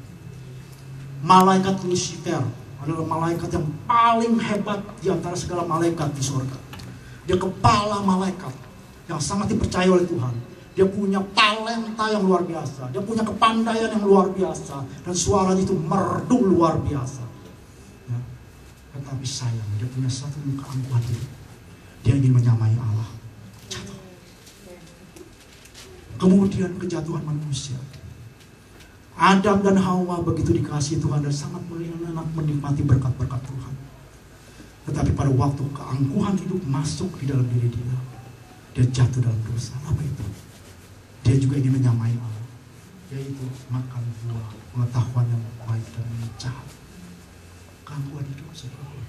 Malaikat Lucifer adalah malaikat yang paling hebat di antara segala malaikat di surga. Dia kepala malaikat yang sangat dipercaya oleh Tuhan. Dia punya talenta yang luar biasa. Dia punya kepandaian yang luar biasa. Dan suaranya itu merdu luar biasa. Ya. Tetapi sayang, dia punya satu keangkuhan diri. Dia ingin menyamai Allah. Jatuh. Kemudian kejatuhan manusia. Adam dan Hawa begitu dikasihi Tuhan dan sangat menikmati berkat-berkat Tuhan. Tetapi pada waktu keangkuhan hidup masuk di dalam diri dia, dia jatuh dalam dosa. Apa itu? Dia juga ingin menyamai Allah, yaitu makan buah pengetahuan yang baik dan yang jahat. Keangkuhan hidup, saudaraku.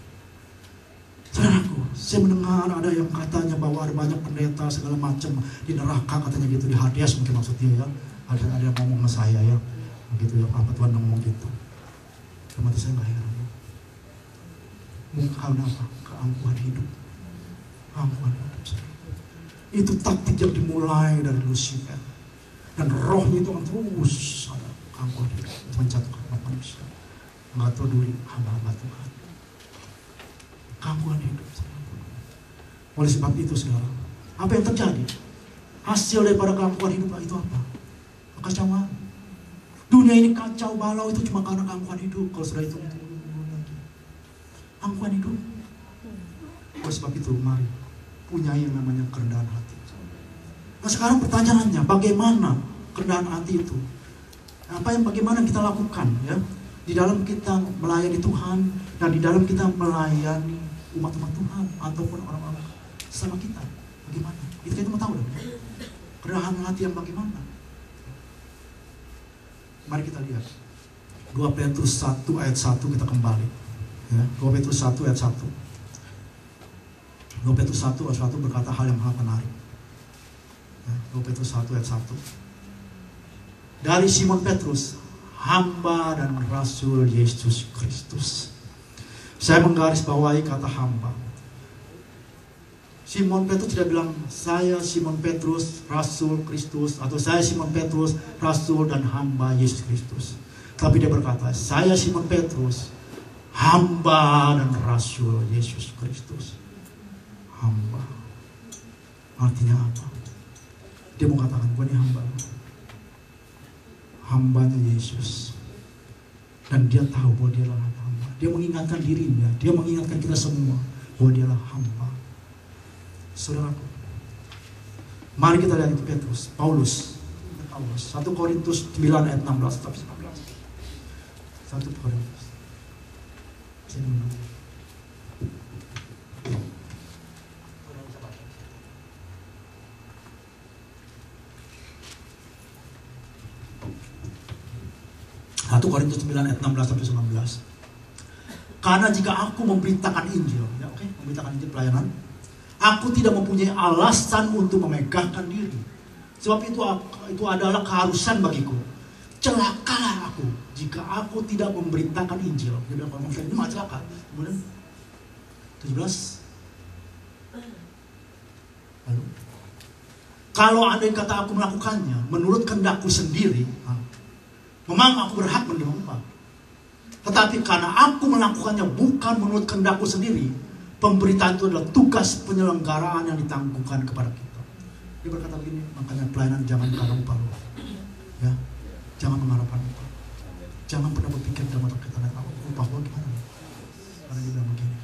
Saudaraku, saya mendengar ada yang katanya bahwa ada banyak pendeta segala macam di neraka, katanya gitu, di Hades mungkin maksud dia ya. Ada yang ngomong sama saya ya. Begitu ya, apa Tuhan ngomong gitu. Cuma saya nggak heran. Karena apa? Keangkuhan hidup. Keangkuhan hidup. Itu taktik yang dimulai dari Lucifer. Dan rohnya itu akan terus ada keangkuhan hidup. Menjatuhkan manusia. Nggak peduli hamba-hamba Tuhan. Keangkuhan hidup. Oleh sebab itu sekarang, apa yang terjadi? Hasil daripada keangkuhan hidup itu apa? Kekacauan. Dunia ini kacau balau itu cuma karena keangkuhan hidup. Kalau sudah itu keangkuhan hidup. Oleh sebab itu mari punyai yang namanya kerendahan hati. Nah sekarang pertanyaannya, bagaimana kerendahan hati itu? Bagaimana kita lakukan ya di dalam kita melayani Tuhan dan di dalam kita melayani umat-umat Tuhan ataupun orang-orang sama kita? Bagaimana? Kita mau tahu dong. Kerendahan hati yang bagaimana? Mari kita lihat 2 Petrus 1 ayat 1 kita kembali ya, 2 Petrus 1 ayat 1. 2 Petrus 1 ayat 1 berkata hal yang sangat menarik ya, 2 Petrus 1 ayat 1. Dari Simon Petrus, hamba dan rasul Yesus Kristus. Saya menggarisbawahi kata hamba. Simon Petrus tidak bilang saya Simon Petrus rasul Kristus atau saya Simon Petrus rasul dan hamba Yesus Kristus. Tapi dia berkata saya Simon Petrus hamba dan rasul Yesus Kristus. Hamba artinya apa? Dia mau katakan gue ini hamba, hambanya Yesus. Dan dia tahu bahwa dia adalah hamba. Dia mengingatkan dirinya, dia mengingatkan kita semua bahwa dia adalah hamba. Saudaraku, mari kita lihat itu Petrus, Paulus 1 Korintus 9 ayat 16 sampai 19. 1 Korintus. Satu Korintus 9 ayat 16 sampai 19. Karena jika aku memberitakan Injil, ya oke, memberitakan Injil pelayanan, aku tidak mempunyai alasan untuk memegahkan diri. Sebab itu adalah keharusan bagiku. Celakalah aku jika aku tidak memberitakan Injil. Dia bilang kalau ini mah celaka. Kemudian 17. Lalu, kalau ada yang kata aku melakukannya menurut kehendakku sendiri, memang aku berhak menerima upah. Tetapi karena aku melakukannya bukan menurut kehendakku sendiri, pemberitaan itu adalah tugas penyelenggaraan yang ditangguhkan kepada kita. Dia berkata begini, makanya pelayanan jangan karena upah. Ya, jangan mengharapkan upah. Jangan pernah berpikir dalam otak kita upah gimana. Karena dia bilang begini.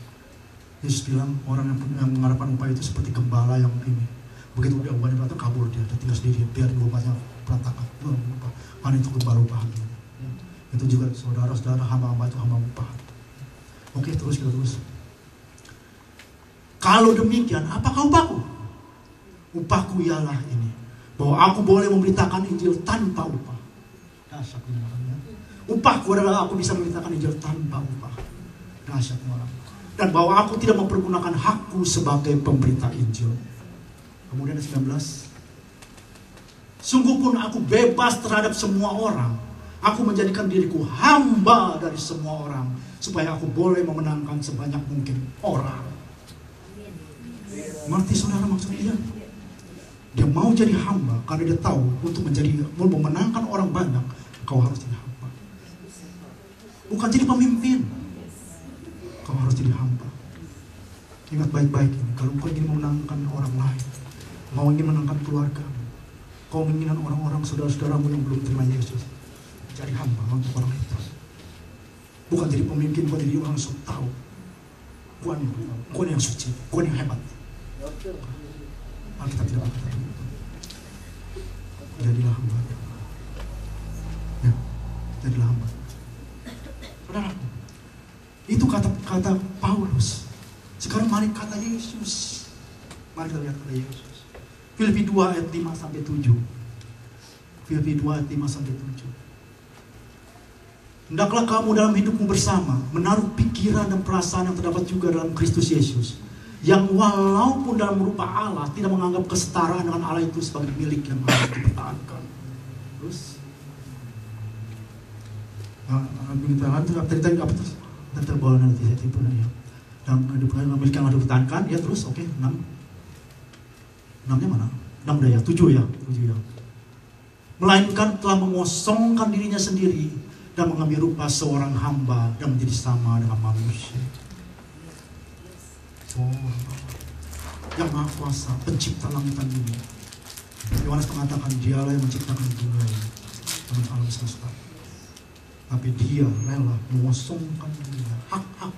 Yesus bilang orang yang mengharapkan upah itu seperti gembala yang ini. Begitu dia upahnya datang kabur dia tinggal sendiri, biar rumahnya berantakan. Mana itu gembala upah. Ya. Itu juga saudara-saudara hamba-hamba itu hamba upah. Oke, terus kita terus. Kalau demikian, apakah upahku? Upahku ialah ini, bahwa aku boleh memberitakan Injil tanpa upah. Dahsyat ini orangnya. Upahku adalah aku bisa memberitakan Injil tanpa upah. Dahsyat ini orang. Dan bahwa aku tidak mempergunakan hakku sebagai pemberita Injil. Kemudian 19. Sungguh pun aku bebas terhadap semua orang. Aku menjadikan diriku hamba dari semua orang, supaya aku boleh memenangkan sebanyak mungkin orang. Mengerti saudara maksudnya? Dia mau jadi hamba karena dia tahu untuk memenangkan orang banyak, kau harus jadi hamba. Bukan jadi pemimpin. Kau harus jadi hamba. Ingat baik-baik ini. Kalau kau ingin memenangkan orang lain, mau ingin menangkan keluarga, kau menginginkan orang-orang saudara-saudaramu yang belum terima Yesus, jadi hamba untuk orang itu. Bukan jadi pemimpin, bukan jadi orang sok tahu. Bukan yang suci, bukan yang hebat. Alkitab tidak berkata begitu. Jadilah hamba. Ya, jadilah hamba. Saudara, itu kata Paulus. Sekarang mari kata Yesus. Mari kita lihat kata Yesus. Filipi 2 ayat 5 sampai 7. Filipi 2 ayat 5 sampai 7. Hendaklah kamu dalam hidupmu bersama menaruh pikiran dan perasaan yang terdapat juga dalam Kristus Yesus, yang walaupun dalam rupa Allah tidak menganggap kesetaraan dengan Allah itu sebagai milik yang harus dipertahankan. Terus tadi apa tuh? Dan terbawa nanti saya tipu ya. Dan milik yang harus dipertahankan ya, terus oke, 6. 6-nya mana? 6 udah ya, 7 ya. Melainkan telah mengosongkan dirinya sendiri dan mengambil rupa seorang hamba dan menjadi sama dengan manusia. Yang Maha Kuasa, pencipta langit dan bumi. Yohanes mengatakan dialah yang menciptakan dunia dengan alam semesta. Tapi dia rela mengosongkan dirinya, hak-hak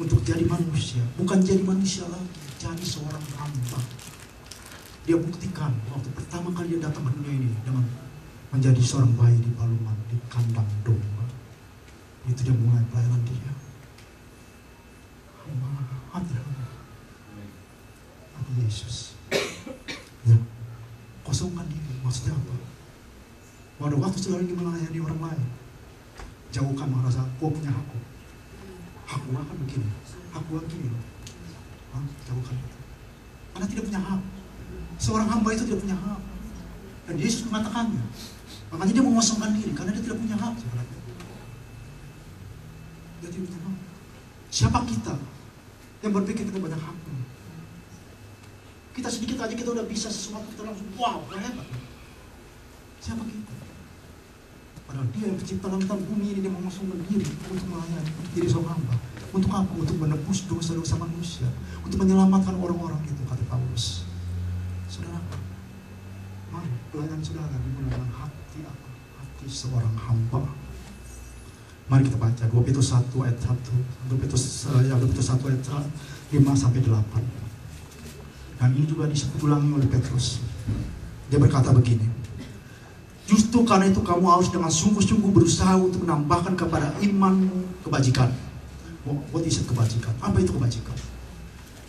untuk jadi manusia. Bukan jadi manusia lagi, jadi seorang hamba. Dia buktikan waktu pertama kali dia datang ke dunia ini dengan menjadi seorang bayi di palungan, di kandang domba. Itu dia mulai pelayanan dia. Hati Yesus. Ya. Kosongkan diri. Maksudnya apa? Pada waktu saudara ingin melayani orang lain, jauhkan merasa gua punya hakku. Hakku akan begini. Hakku akan begini. Jauhkan itu. Karena tidak punya hak. Seorang hamba itu tidak punya hak. Dan Yesus mengatakannya. Makanya dia mengosongkan diri karena dia tidak punya hak. Dia tidak punya hak. Siapa kita yang berpikir kita banyak hak? Kita sedikit aja kita udah bisa sesuatu, kita langsung wow, hebat. Siapa kita? Padahal dia yang pencipta langit dan bumi ini, dia mengosongkan diri untuk melayani, untuk diri seorang hamba. Untuk apa? Untuk menebus dosa-dosa manusia, untuk menyelamatkan orang-orang itu, kata Paulus. Saudara, mari pelayanan saudara dimulai dengan hati apa? Hati seorang hamba. Mari kita baca 2 Petrus 1 ayat 1, 2 Petrus 1 ayat 5 sampai 8. Dan ini juga disebut ulangi oleh Petrus. Dia berkata begini. Justru karena itu kamu harus dengan sungguh-sungguh berusaha untuk menambahkan kepada imanmu kebajikan. What is it kebajikan? Apa itu kebajikan?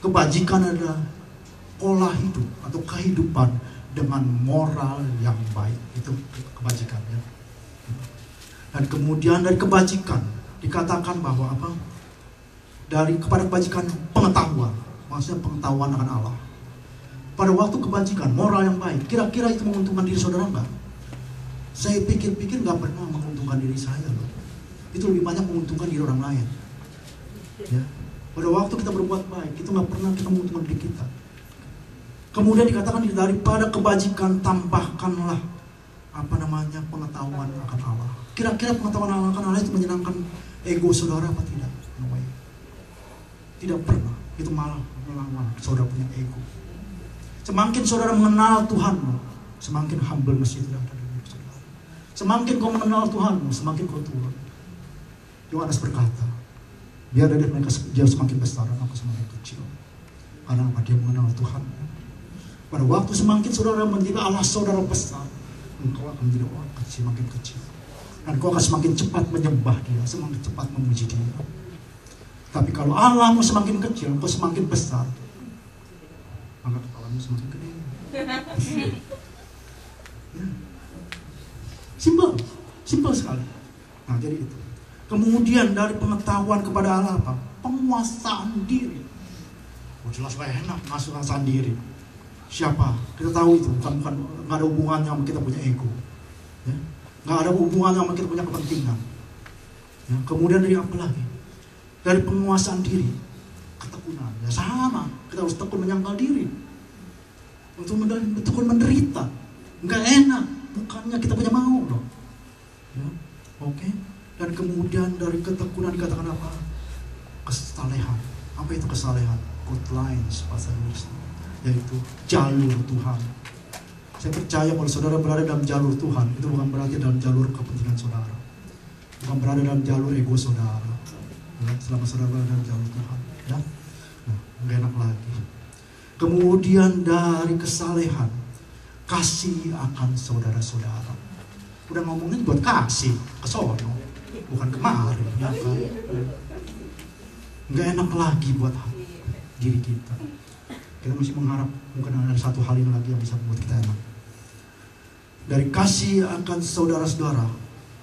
Kebajikan adalah pola hidup atau kehidupan dengan moral yang baik. Itu kebajikan ya. Dan kemudian dari kebajikan dikatakan bahwa apa? Kepada kebajikan pengetahuan. Maksudnya pengetahuan akan Allah. Pada waktu kebajikan, moral yang baik, kira-kira itu menguntungkan diri saudara enggak? Saya pikir-pikir nggak pernah menguntungkan diri saya loh. Itu lebih banyak menguntungkan diri orang lain. Ya. Pada waktu kita berbuat baik, itu nggak pernah kita menguntungkan diri kita. Kemudian dikatakan daripada kebajikan tambahkanlah pengetahuan akan Allah. Kira-kira pengetahuan akan Allah itu menyenangkan ego saudara apa tidak? No way. Tidak pernah. Itu malah melawan saudara punya ego. Semakin saudara mengenal Tuhanmu, semakin humbleness itu ada dalam hidup saudara. Semakin kau mengenal Tuhanmu, semakin kau turun. Yohanes berkata, biar dari mereka dia semakin besar dan aku semakin kecil. Karena apa? Dia mengenal Tuhan. Pada waktu semakin saudara menjadi Allah saudara besar, engkau akan menjadi orang kecil, semakin kecil. Dan kau akan semakin cepat menyembah dia, semakin cepat memuji dia. Tapi kalau Allahmu semakin kecil, engkau semakin besar, maka kepalamu semakin gede. Ya. Simpel sekali. Nah, jadi itu. Kemudian dari pengetahuan kepada Allah apa? Penguasaan diri. Oh, jelas enak penguasaan diri. Siapa? Kita tahu itu bukan nggak ada hubungannya sama kita punya ego. Ya. Nggak ada hubungannya sama kita punya kepentingan. Ya. Kemudian dari apa lagi? Dari penguasaan diri, ketekunan. Ya sama, kita harus tekun menyangkal diri. Untuk tekun menderita. Enggak enak, bukannya kita punya mau loh. Ya. Oke. Dan kemudian dari ketekunan dikatakan apa? Kesalehan. Apa itu kesalehan? Good lines bahasa Inggris, yaitu jalur Tuhan. Saya percaya kalau saudara berada dalam jalur Tuhan, itu bukan berarti dalam jalur kepentingan saudara, bukan berada dalam jalur ego saudara. Ya, selama saudara berada dalam jalur Tuhan, ya, nah, nggak enak lagi. Kemudian dari kesalehan, kasih akan saudara-saudara. Udah ngomongin buat kasih ke sono, bukan kemarin, ya kan? Nggak enak lagi buat diri kita. Kita masih mengharap mungkin ada satu hal ini lagi yang bisa membuat kita enak. Dari kasih akan saudara-saudara,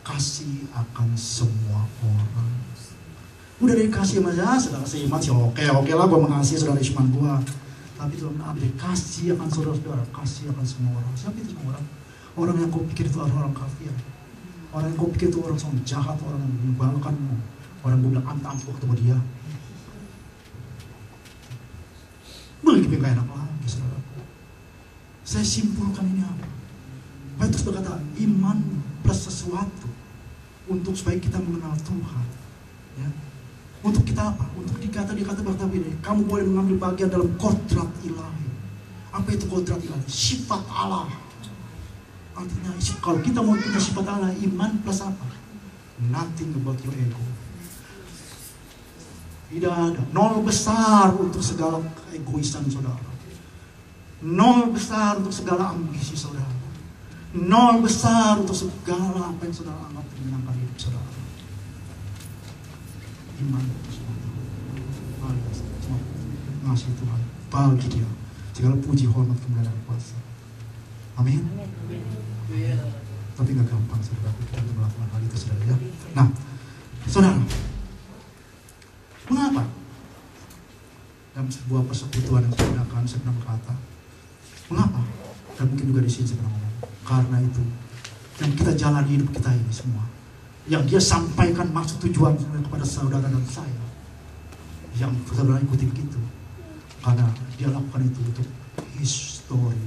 kasih akan semua orang. Udah dari kasih aja, saudara seiman sih oke lah, gue mengasihi saudara iman gue. Tapi itu dari kasih akan saudara-saudara, kasih akan semua orang. Siapa itu semua orang? Orang yang kau pikir itu orang kafir, orang yang kau pikir itu orang yang jahat, orang yang menyebalkanmu, orang yang bilang ampuh ketemu dia. Begitu gak enak lagi, saudara. Saya simpulkan ini apa? Petrus berkata, iman plus sesuatu untuk supaya kita mengenal Tuhan. Ya. Untuk kita apa? Untuk dikata berkata ini, kamu boleh mengambil bagian dalam kodrat ilahi. Apa itu kodrat ilahi? Sifat Allah. Artinya kalau kita mau punya sifat Allah, iman plus apa? Nothing about your ego. Tidak ada. Nol besar untuk segala keegoisan saudara. Nol besar untuk segala ambisi saudara. Nol besar untuk segala apa yang saudara anggap menyenangkan hidup saudara. Iman. Ngasih Tuhan. Bagi dia. Segala puji, hormat, kemuliaan dan kuasa. Amin. Tapi gak gampang saudara kita untuk melakukan hal itu saudara ya. Nah, saudara, mengapa? Dalam sebuah persekutuan yang saya gunakan, saya pernah berkata, mengapa? Dan mungkin juga di sini saya pernah ngomong, karena itu yang kita jalani hidup kita ini semua, yang dia sampaikan maksud tujuan kepada saudara dan saya, yang saudara ikuti begitu, karena dia lakukan itu untuk his story,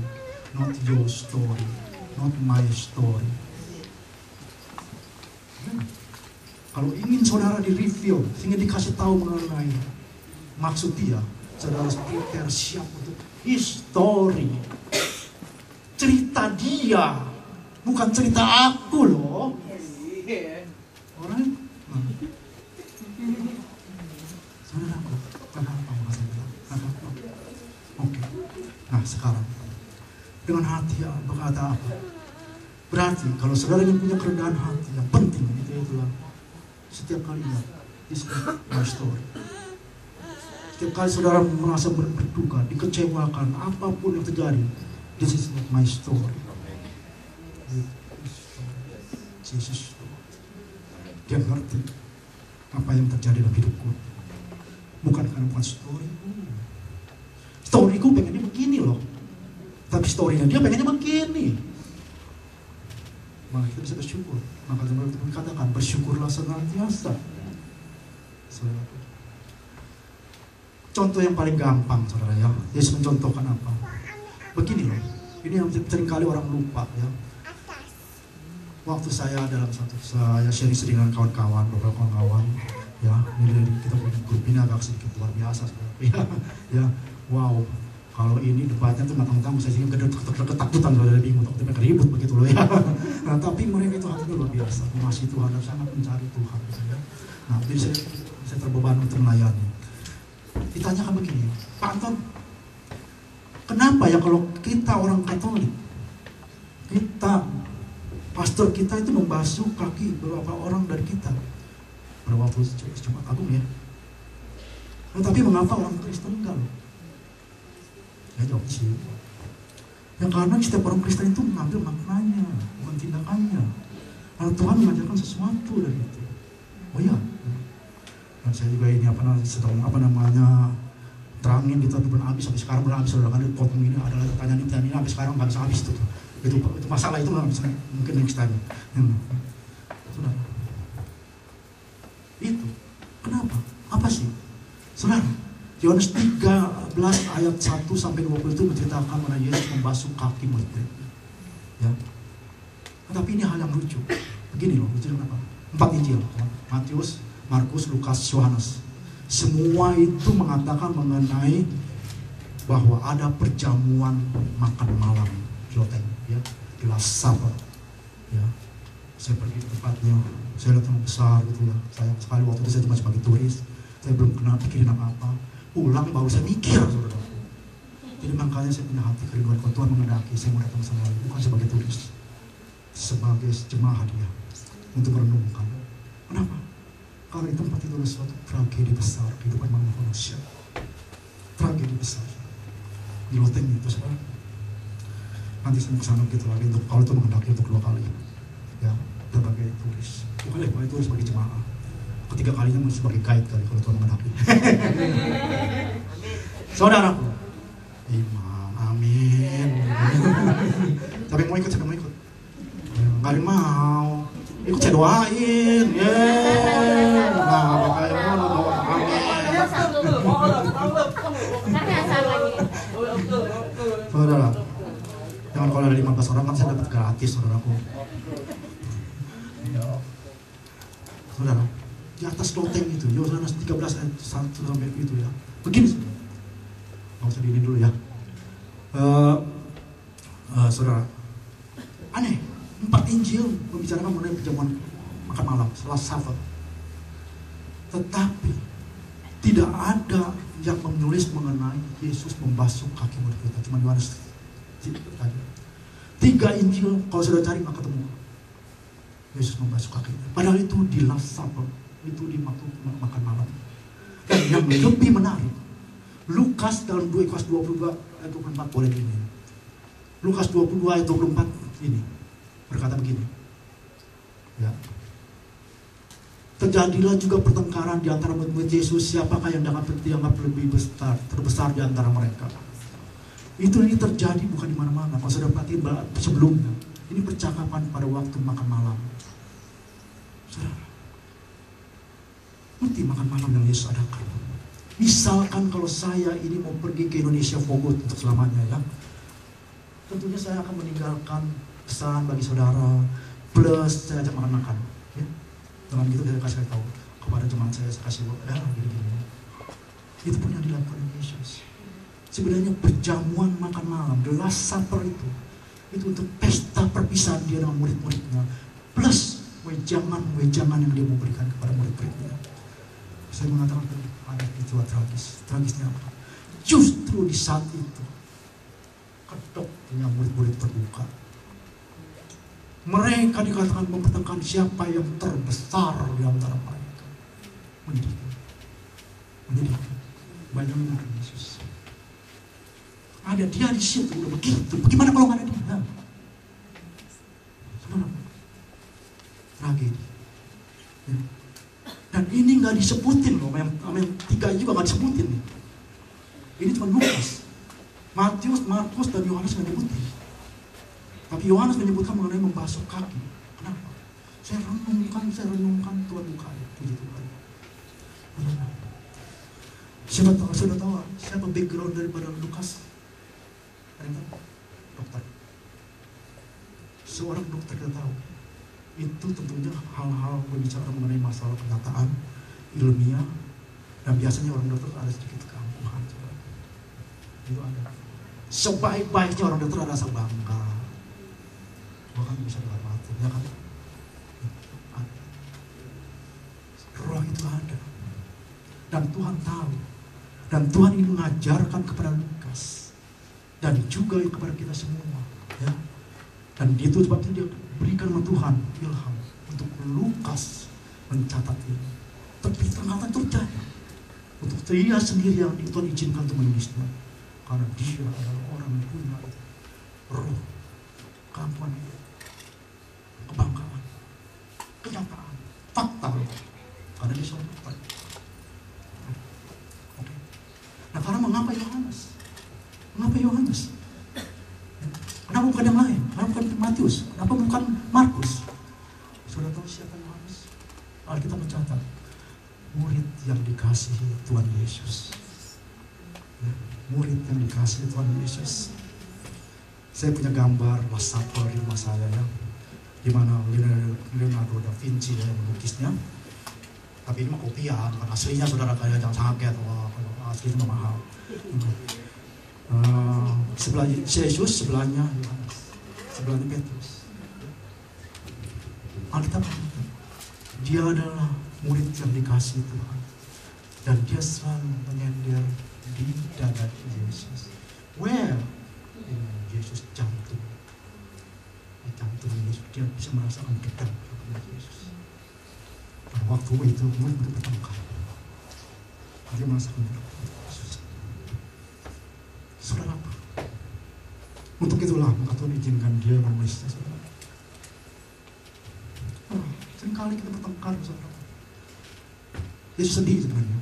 not your story, not my story. Kalau ingin saudara di-reveal, sehingga dikasih tahu mengenai maksud dia, saudara harus prepare, siap untuk history. Cerita dia, bukan cerita aku loh. Alright? Saudaraku, kenapa maksudnya? Oke. Nah sekarang, dengan hati berkata apa? Berarti kalau saudara yang punya kerendahan hati, yang penting itulah setiap kalinya, this is my story. Setiap kali saudara merasa berduka, dikecewakan, apapun yang terjadi, this is not my story. Jesus, dia ngerti apa yang terjadi dalam hidupku. Bukan karena bukan story. Storyku pengennya begini loh, tapi storynya dia pengennya begini. Maka kita bisa bersyukur. Maka teman-teman katakan bersyukurlah senantiasa. Contoh yang paling gampang saudara ya, Yesus mencontohkan apa? Begini loh, ini yang seringkali orang lupa ya. Waktu saya dalam saya sharing dengan kawan-kawan, beberapa kawan-kawan ya, ini kita punya grup ini agak sedikit luar biasa saudara. Ya, wow. Kalau ini debatnya tuh matang-matang, saya sih ketakutan, saudara bingung, takutnya mereka ribut begitu loh ya. Nah, tapi mereka itu hatinya luar biasa, mengasihi Tuhan dan sangat mencari Tuhan. Ya. Nah, jadi saya terbeban untuk melayani. Ditanyakan begini, Pak Anton, kenapa ya kalau kita orang Katolik, pastor kita itu membasuh kaki beberapa orang dari kita pada waktu Jumat Agung ya. Nah, tapi mengapa orang Kristen enggak loh? Ya jawab sih. Yang karena setiap orang Kristen itu mengambil maknanya, bukan tindakannya. Karena Tuhan mengajarkan sesuatu dari itu. Oh ya. Dan saya juga ini sedang terangin kita belum habis sampai sekarang belum habis. Saudara kan potong ini adalah pertanyaan ini sampai sekarang nggak bisa habis itu. Itu masalah itu nggak bisa, mungkin next time. Saudara. Itu. Kenapa? Apa sih? Saudara. Yohanes 13 ayat 1 sampai 20 itu menceritakan mengenai Yesus membasuh kaki murid-muridnya. Ya. Tetapi ini hal yang lucu. Begini loh, lucu kenapa? 4 Injil, Matius, Markus, Lukas, Yohanes. Semua itu mengatakan mengenai bahwa ada perjamuan makan malam di loteng, ya, di Last Supper, ya. Saya pergi ke tempatnya, saya lihat yang besar gitu ya. Sayang sekali waktu itu saya cuma sebagai turis, saya belum kenal pikirin apa-apa. Pulang baru saya mikir, saudara. Jadi makanya saya punya hati kerinduan kalau Tuhan mengendaki saya mau datang ke sana bukan sebagai turis, sebagai jemaah dia untuk merenungkan. Kenapa? Karena itu tempat itu adalah suatu tragedi besar kehidupan manusia. Tragedi besar di loteng itu, saudara. Nanti saya mau kesana gitu lagi untuk kalau itu mengendaki untuk 2 kali, ya, sebagai turis. Bukan sebagai turis, sebagai jemaah. Ketiga kalinya masih sebagai guide kali kalau Tuhan mengendaki. Saudaraku, Imam, amin. Tapi mau ikut, saya mau ikut. Nggak ada yang mau. Ikut saya doain, Nah, apakah yang mau doa? Amin. Saudara, jangan kalau ada 15 orang kan saya dapat gratis, saudaraku. Saudara, di atas loteng itu, Yohanes 13 ayat 1 sampai itu ya. Begini, nggak usah diinin dulu ya. Saudara, aneh. 4 Injil membicarakan mengenai perjamuan makan malam, Last Supper. Tetapi tidak ada yang menulis mengenai Yesus membasuh kaki murid kita. Cuma Yohanes 3 Injil kalau sudah cari nggak ketemu Yesus membasuh kaki. Padahal itu di Last Supper, itu di makan malam. Dan yang lebih menarik, Lukas dalam 2 ayat 22 ayat 24 boleh ini. Lukas 22 ayat 24 ini berkata begini, ya. Terjadilah juga pertengkaran di antara murid Yesus, siapakah yang dianggap lebih terbesar di antara mereka. Ini terjadi bukan di mana-mana. Kalau sudah perhatiin sebelumnya, ini percakapan pada waktu makan malam. Saudara, nanti makan malam yang Yesus adakan. Misalkan kalau saya ini mau pergi ke Indonesia for good untuk selamanya, ya, tentunya saya akan meninggalkan pesan bagi saudara, plus saya ajak makan-makan, ya. Dengan gitu saya kasih tahu kepada teman saya kasih gini-gini. Itu pun yang dilakukan Yesus. Sebenarnya perjamuan makan malam, the Last Supper itu untuk pesta perpisahan dia dengan murid-muridnya, plus wejangan yang dia memberikan kepada murid-muridnya. Saya mengatakan ada peristiwa tragis. Tragisnya apa? Justru di saat itu kedoknya murid-murid terbuka. Mereka dikatakan mempertentangkan siapa yang terbesar di antara mereka. Menyedihkan. Bayangkan Yesus. Ada dia di situ udah begitu. Bagaimana kalau nggak ada dia? Saudara, tragedi. Ya. Dan ini nggak disebutin loh. Yang 3 juga nggak disebutin nih. Ini cuma Lukas, Matius, Markus, dan Yohanes nggak disebutin. Tapi Yohanes menyebutkan mengenai membasuh kaki. Kenapa? Saya renungkan Tuhan buka ya, puji Tuhan. Sudah tahu siapa background daripada Lukas? Ada yang tahu? Dokter. Seorang dokter kita tahu. Itu tentunya hal-hal berbicara mengenai masalah kenyataan, ilmiah, dan biasanya orang dokter ada sedikit keangkuhan. Itu ada. Sebaik-baiknya orang dokter ada rasa bangga. Bahkan bisa dihormati, ya kan? Ada. Roh itu ada. Dan Tuhan tahu. Dan Tuhan ingin mengajarkan kepada Lukas. Dan juga kepada kita semua. Ya. Dan itu sebabnya dia berikan sama Tuhan ilham untuk Lukas mencatat ini. Tapi ternyata terjadi. Untuk dia sendiri yang Tuhan izinkan untuk menulisnya. Karena dia adalah orang yang punya roh, keampuhan, kebanggaan, kenyataan, fakta. Karena dia seorang dokter. Oke. Nah, karena mengapa Yohanes? Mengapa Yohanes? Kenapa bukan yang lain? Kenapa bukan Matius? Kenapa bukan Markus? Sudah tahu siapa Yohanes? Alkitab mencatat murid yang dikasihi Tuhan Yesus. Ya, murid yang dikasihi Tuhan Yesus. Saya punya gambar Last Supper di rumah saya, ya. di mana Leonardo da Vinci yang melukisnya. Tapi ini mah kopian, bukan aslinya saudara, kayak jangan kaget, wah kalau asli itu mahal. Sebelah Yesus, sebelahnya Yohanes, sebelahnya Petrus. Alkitab, dia adalah murid yang dikasih Tuhan, dan dia selalu menyender di dada Yesus. Where? In Yesus jantung. Di jantung Yesus, dia bisa merasakan dekat kepada Yesus. Pada waktu itu murid bertengkar, dia merasakan dekat kepada Yesus. Saudara, untuk itulah maka Tuhan izinkan dia menulisnya, saudara. Seringkali kita bertengkar, saudara. Yesus sedih sebenarnya.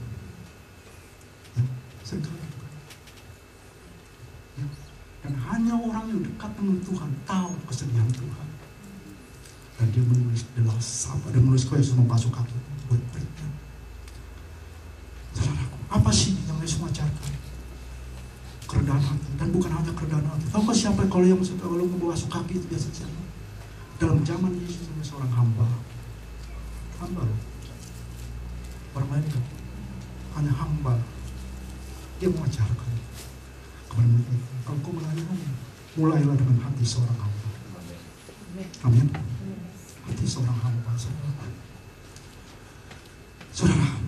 Ya, seringkali gitu kan. Ya. Dan hanya orang yang dekat dengan Tuhan tahu kesedihan Tuhan. Dan dia menulis adalah sama, dan menulis kau Yesus membasuh kaki buat muridnya. Saudaraku, apa sih yang Yesus mengajarkan? Kerendahan hati, dan bukan hanya kerendahan hati. Tahukah siapa kalau yang membasuh kaki itu biasa-biasa? Dalam zaman Yesus ini seorang hamba loh. Orang lain kan hanya hamba. Dia mengajarkan kepada murid, kalau kau melayani, mulailah dengan hati seorang hamba. Amin. Hati seorang hamba, saudara. Saudara,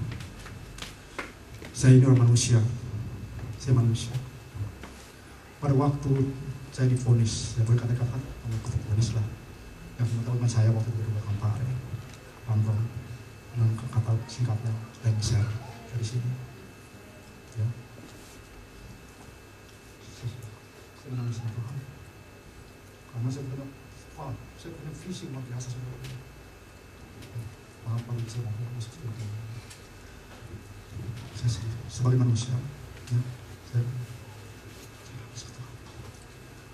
saya ini orang manusia. Saya manusia. Pada waktu saya divonis, saya boleh kata-kata, divonis lah. Yang teman-teman saya waktu itu berubah kampare, Lampung, dan kata singkatnya lengser dari sini. Ya. Saya menangis sama Tuhan, karena saya punya visi luar biasa sebenarnya. Apa yang saya mau masuk seperti ini? Saya sebagai manusia, ya, saya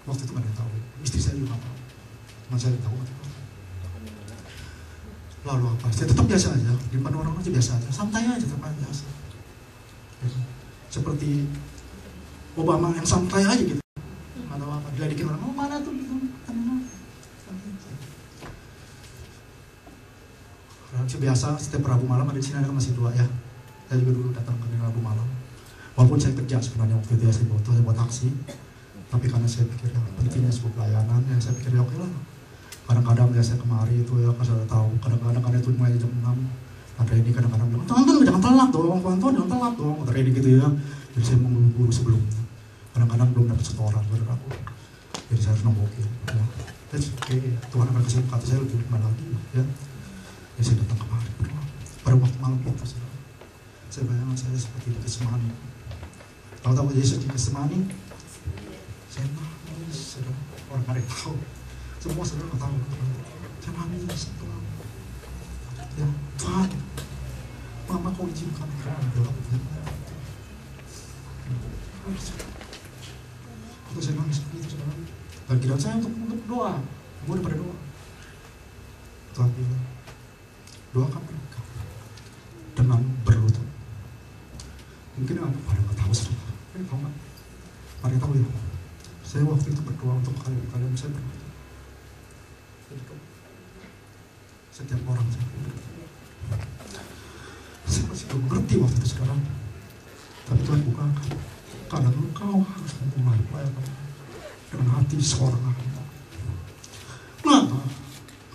waktu itu nggak ada yang tahu, istri saya juga nggak tahu, teman saya tahu waktu itu. Lalu apa? Saya tetap biasa aja, di depan orang aja biasa aja, santai aja, tetap biasa. Seperti Obama yang santai aja gitu. Atau apa? Diledekin orang, oh mana tuh gitu, tenang. Biasa setiap Rabu malam ada di sini, ada masih dua ya. Saya juga dulu datang ke Rabu malam. Walaupun saya kerja sebenarnya waktu itu ya, saya buat taksi. Tapi karena saya pikir ya, pentingnya sebuah pelayanan, ya saya pikir ya oke lah. Kadang-kadang ya saya kemari itu ya, kan saya tahu. Kadang-kadang kan itu mulai jam 6. Ada ini kadang-kadang bilang, tonton jangan telat dong, tonton jangan telat dong. Ada ini gitu ya. Jadi saya mengguru sebelumnya. Kadang-kadang belum dapat setoran, saudara aku. Jadi saya harus nombokin. Ya. That's okay. Tuhan akan kasih kata saya lebih gimana lagi ya. Jadi saya datang kemari. Pada waktu malam itu saya bayangkan saya seperti di Getsemani. Kalau tahu Yesus di Getsemani, saya nangis, saudara. Orang ada yang tahu, semua saudara tahu. Saya nangis, Tuhan. Ya, Tuhan, Mama kau izinkan aku menjawab. Waktu saya nangis seperti itu, saudara. Dan kira saya untuk doa, gue udah pada doa. Tuhan bilang, doakan mereka dengan berlutut. Mungkin pada nggak tahu, saudara. Kalian tahu nggak? Pada tahu ya. Saya waktu itu berdoa untuk kalian saya berdoa. Setiap orang saya masih belum mengerti waktu itu, saudara. Tapi Tuhan bukakan, karena engkau harus memulai pelayanan dengan hati seorang hamba. Kenapa?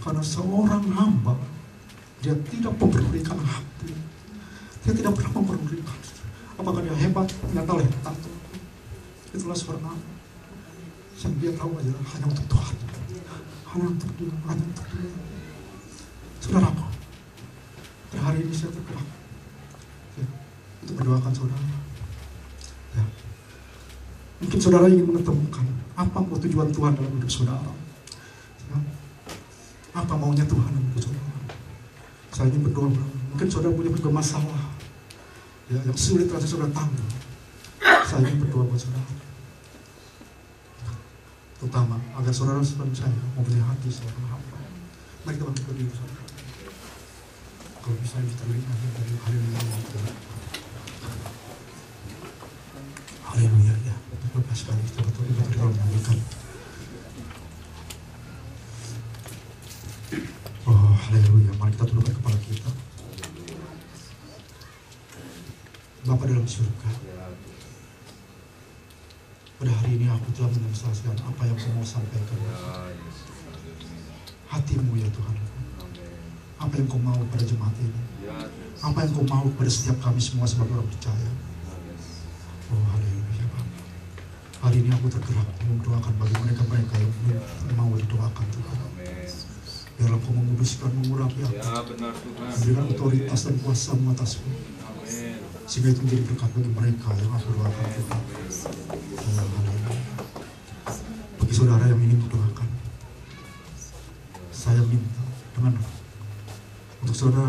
Karena seorang hamba dia tidak memperdulikan hati. Dia tidak pernah memperdulikan apakah dia hebat, tidak tahu hebat. Itulah seorang hamba. Yang dia tahu aja hanya untuk Tuhan, hanya untuk dia, hanya untuk dia. Saudaraku, hari ini saya tergerak ya, untuk mendoakan saudara. Ya. Mungkin saudara ingin menemukan apa tujuan Tuhan dalam hidup saudara. Ya. Apa maunya Tuhan dalam hidup saudara. Saya ingin berdoa. Mungkin saudara punya masalah ya, yang sulit rasanya saudara tanggung. Saya ingin berdoa buat saudara. Terutama agar saudara seperti saya mempunyai hati seorang hamba. Mari kita bangkit berdiri saudara. Kalau bisa kita lihat dari haleluya. Haleluya ya. Lepas sekali kita betul-betul menyanyikan. Mari kita tundukkan kepala kita. Bapa dalam surga, pada hari ini aku telah menyaksikan apa yang kau mau sampaikan. Hatimu ya Tuhan. Apa yang kau mau pada jemaat ini. Apa yang kau mau pada setiap kami semua sebagai orang percaya. Oh haleluya Bapa. Hari ini aku tergerak mendoakan bagi mereka-mereka yang belum mau didoakan Tuhan. Biarlah kau menguduskan, mengurapi aku. Memberikan otoritas dan kuasa-Mu atasku. Sehingga itu menjadi berkat bagi mereka yang aku doakan Tuhan. Bagi saudara yang ingin mendoakan, saya minta dengan untuk saudara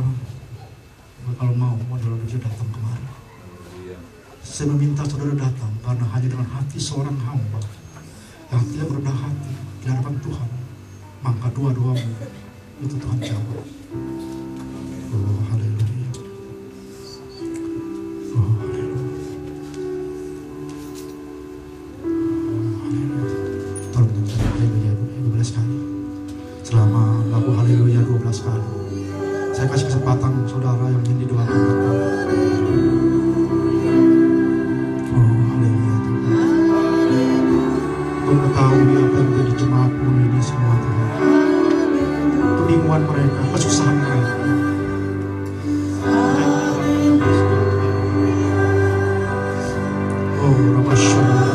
kalau mau adalah dia datang kemari. Saya meminta saudara datang karena hanya dengan hati seorang hamba yang tidak merendah hati di hadapan Tuhan, maka doa-doamu itu Tuhan jawab. Oh haleluya. Selama lagu haleluya 12 kali, saya kasih kesempatan saudara yang ingin didoakan datang. Oh haleluya Tuhan. Kau mengetahui apa yang menjadi jemaatmu ini semua Tuhan. Kebingungan mereka, kesusahan mereka. Oh Rabbashana.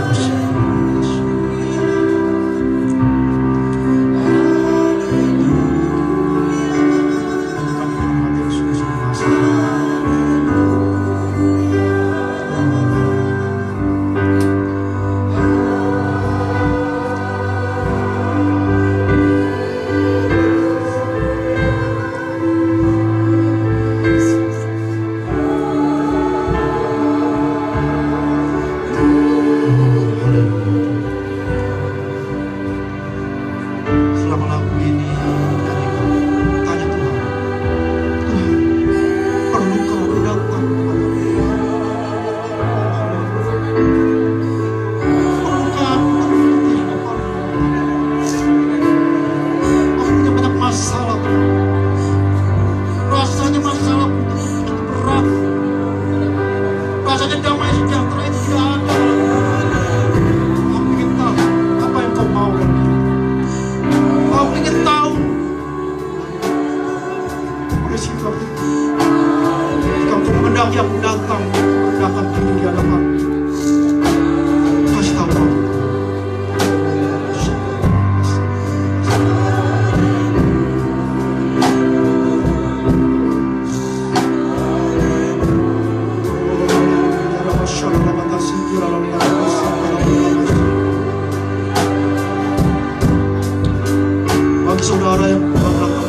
Saudara yang berbangga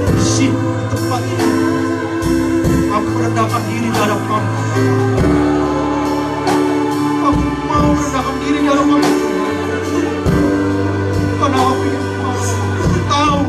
di sini, di tempat ini, aku merendahkan diri di hadapan. Aku mau merendahkan diri di hadapan karena aku ingin tahu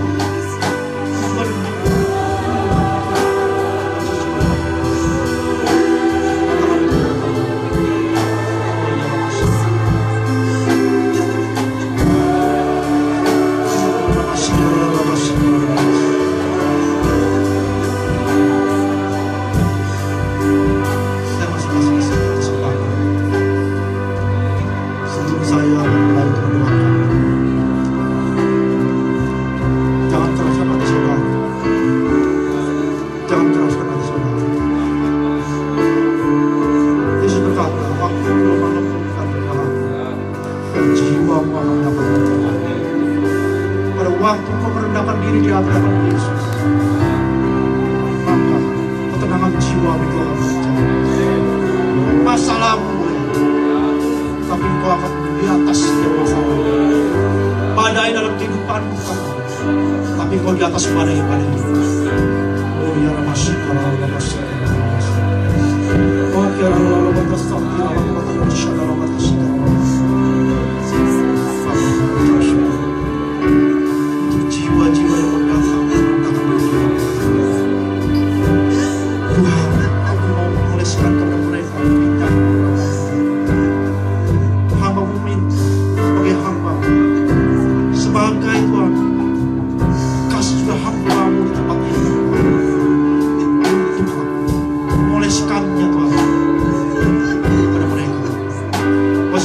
waktu kau merendahkan diri di hadapan Yesus, maka ketenangan jiwa itu akan terjadi. Masalahmu, tapi kau akan di atas setiap masalah. Badai dalam kehidupanmu, tapi kau di atas badai-badai. Oh ya Rabbashika, Rabbashika, oh ya Rabbashika, Rabbashika. Jiwa-jiwa yang mendatang merendahkan diri. Tuhan, aku mau mengoleskan kepada mereka minyak. Hamba meminta sebagai hamba, sebagai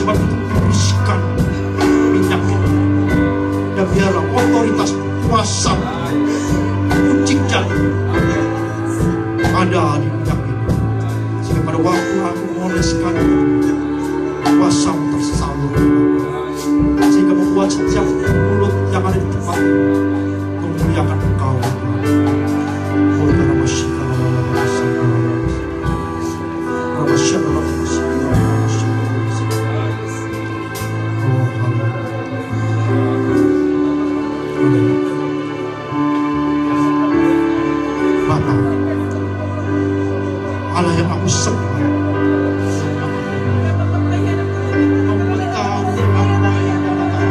sebab itu tuliskan minyak itu. Dan biarlah otoritas kuasa mujizat ada di minyak ini. Sehingga pada waktu aku mengoleskan kuasamu tersalur, sehingga membuat setiap mulut yang ada di tempat ini memuliakan Engkau. Bapa, Allah yang aku sembah, Engkau tahu apa yang Bapa tahu.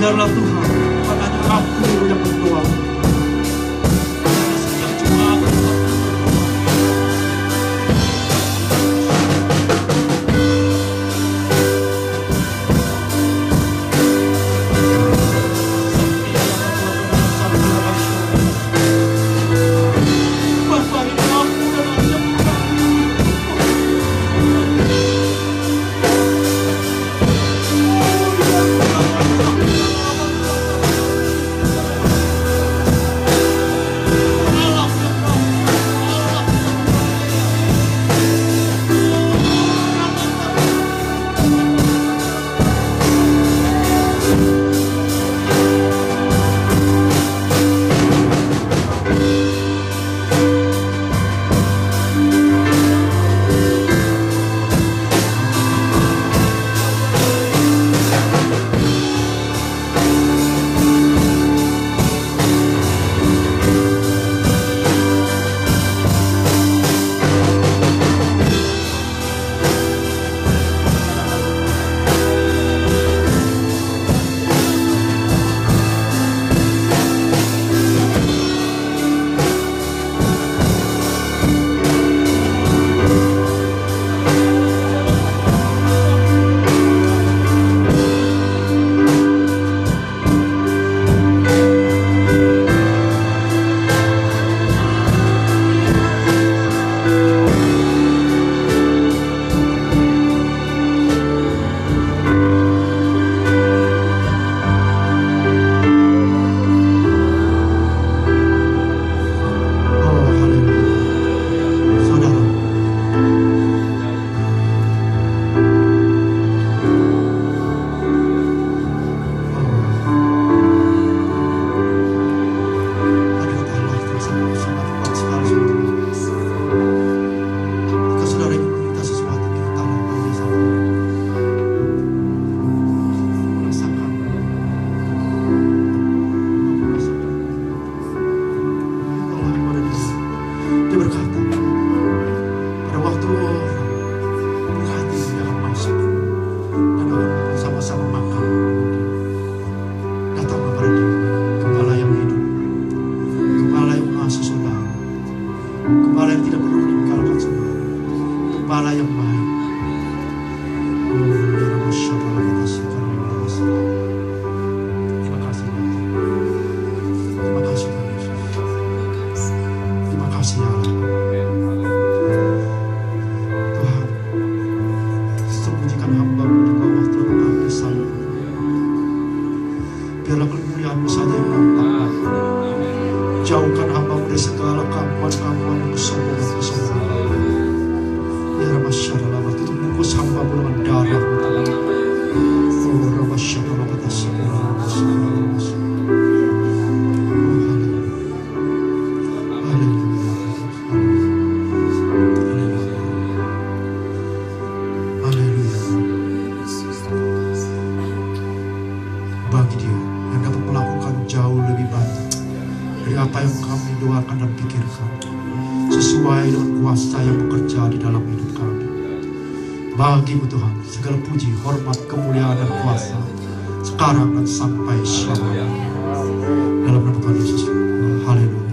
Biarlah Tuhan, bukan hanya aku yang berdoa, setiap jemaat berdoa. Jauhkan hamba-Mu dari segala kampuan-kampuan yang kesombongan. Ya Rabbasyalallah, tutup bungkus hamba-Mu dengan darah-Mu. Oh Rabbasyalallah, bagi Dia yang dapat melakukan jauh lebih banyak dari apa yang kami doakan dan pikirkan, sesuai dengan kuasa yang bekerja di dalam hidup kami. Bagi-Mu Tuhan segala puji, hormat, kemuliaan dan kuasa sekarang dan sampai selamanya. Dalam nama Tuhan Yesus. Haleluya.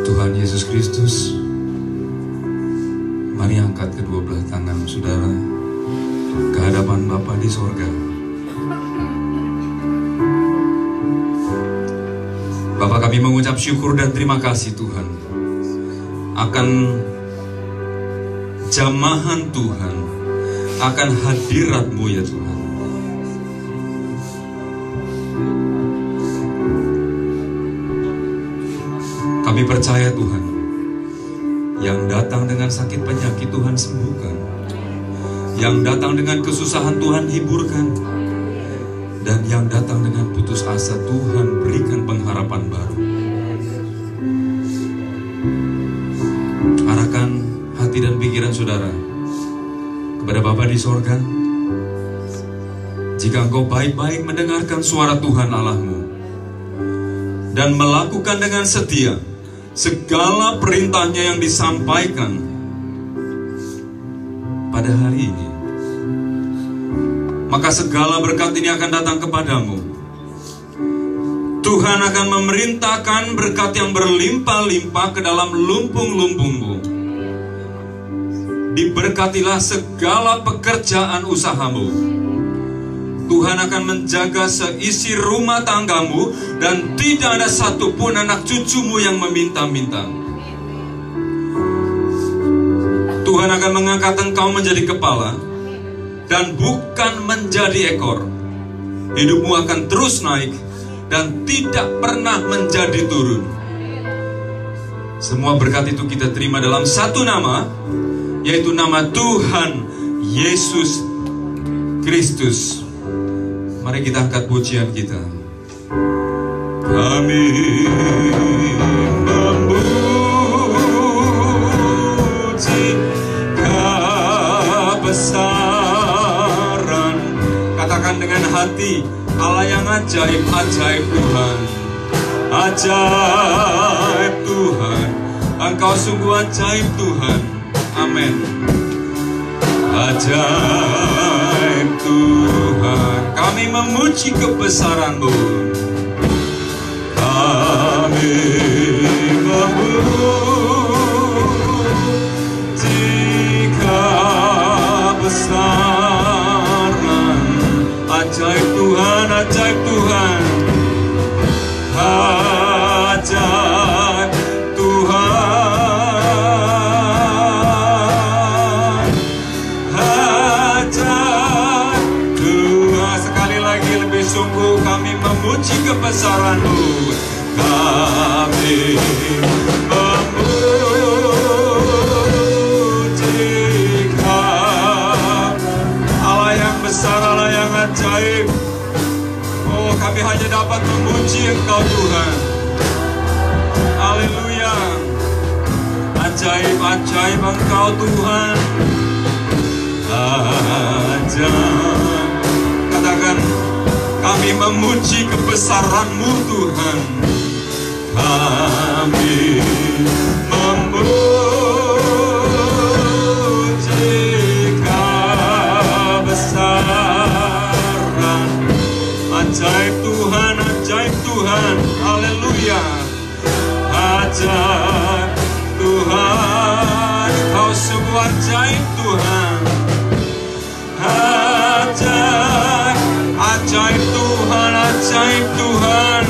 Tuhan Yesus Kristus, mari angkat kedua belah tangan saudara ke hadapan Bapa di sorga. Bapa, kami mengucap syukur dan terima kasih Tuhan akan jamahan Tuhan, akan hadirat-Mu ya Tuhan. Kami percaya Tuhan, yang datang dengan sakit penyakit Tuhan sembuhkan, yang datang dengan kesusahan Tuhan hiburkan, dan yang datang dengan putus asa Tuhan berikan pengharapan baru. Arahkan hati dan pikiran saudara kepada Bapa di sorga, jika engkau baik-baik mendengarkan suara Tuhan Allahmu dan melakukan dengan setia segala perintahnya yang disampaikan pada hari ini, maka segala berkat ini akan datang kepadamu. Tuhan akan memerintahkan berkat yang berlimpah-limpah ke dalam lumbung-lumbungmu. Diberkatilah segala pekerjaan usahamu. Tuhan akan menjaga seisi rumah tanggamu dan tidak ada satupun anak cucumu yang meminta-minta. Tuhan akan mengangkat engkau menjadi kepala dan bukan menjadi ekor. Hidupmu akan terus naik dan tidak pernah menjadi turun. Semua berkat itu kita terima dalam satu nama, yaitu nama Tuhan Yesus Kristus. Mari kita angkat pujian kita. Kami memuji kebesaran. Katakan dengan hati, Allah yang ajaib, ajaib Tuhan. Ajaib Tuhan, Engkau sungguh ajaib Tuhan. Amin. Ajaib Tuhan, kami memuji kebesaran-Mu. Kami memuji kebesaran. Ajaib Tuhan, ajaib Tuhan. Ajaib Tuhan. Ajaib Tuhan. Sekali lagi lebih sungguh kami memuji kebesaran-Mu. Kami memuji Allah yang besar, Allah yang ajaib. Oh, kami hanya dapat memuji Engkau Tuhan. Haleluya. Ajaib, ajaib Engkau Tuhan. Ajaib. Katakan, kami memuji kebesaran-Mu Tuhan. Kami memuji kebesaran. Ajaib Tuhan, ajaib Tuhan. Haleluya. Ajaib Tuhan, Kau sungguh ajaib Tuhan. Ajaib, ajaib Tuhan, ajaib Tuhan.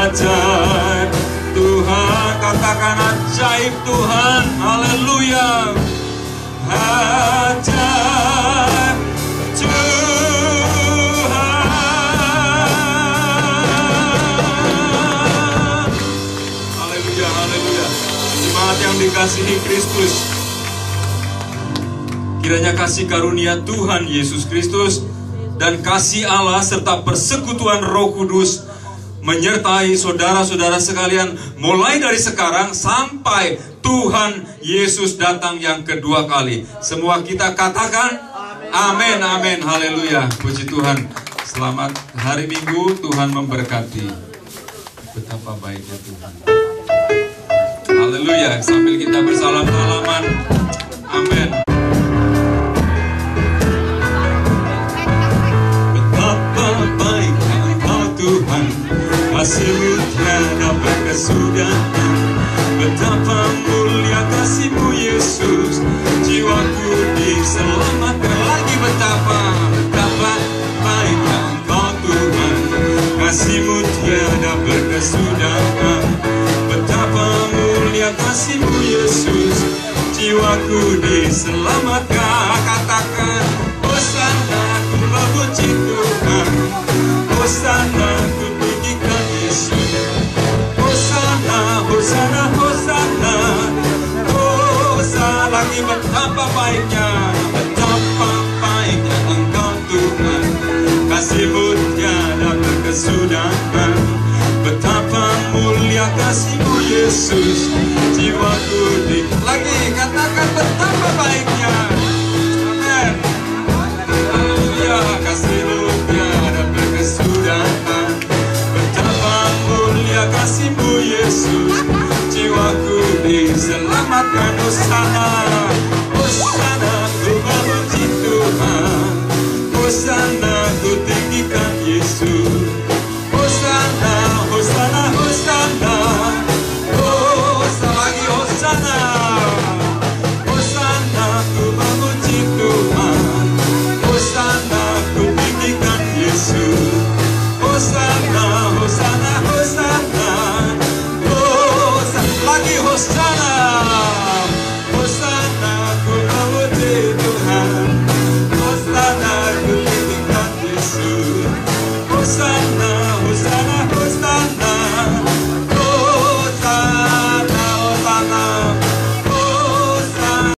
Ajaib Tuhan, katakan ajaib Tuhan. Haleluya. Ajaib Tuhan. Haleluya, haleluya. Jemaat yang dikasihi Kristus, kiranya kasih karunia Tuhan Yesus Kristus dan kasih Allah serta persekutuan Roh Kudus menyertai saudara-saudara sekalian mulai dari sekarang sampai Tuhan Yesus datang yang kedua kali. Semua kita katakan amin, amin, haleluya. Puji Tuhan. Selamat hari Minggu, Tuhan memberkati. Betapa baiknya Tuhan. Haleluya. Sambil kita bersalam-salaman. Amin. Kasih-Mu tiada berkesudahan. Betapa mulia kasih-Mu Yesus, jiwaku diselamatkan. Lagi betapa baiknya Engkau Tuhan. Kasih-Mu tiada berkesudahan. Betapa mulia kasih-Mu Yesus, jiwaku diselamatkan. Katakan Hosana, ku memuji Tuhan. Hosana, ku tinggikan Yesus. Hosana, Hosana, Hosana. Hosana, lagi betapa baiknya Engkau Tuhan. Kasih-Mu tiada berkesudahan. Betapa mulia kasih-Mu Yesus, jiwaku selamatkan. Hosana, Hosana, ku memuji Tuhan. Hosana, ku tinggikan Yesus. Hosana, Hosana, Hosana. Hosana lagi, Hosana. Hosana, ku memuji Tuhan. Hosana, ku tinggikan Yesus. Hosana, Hosana, Hosana. Hosana lagi, Hosana. Hosana, ku memuji Tuhan. Hosana, ku tinggikan Yesus. Hosana.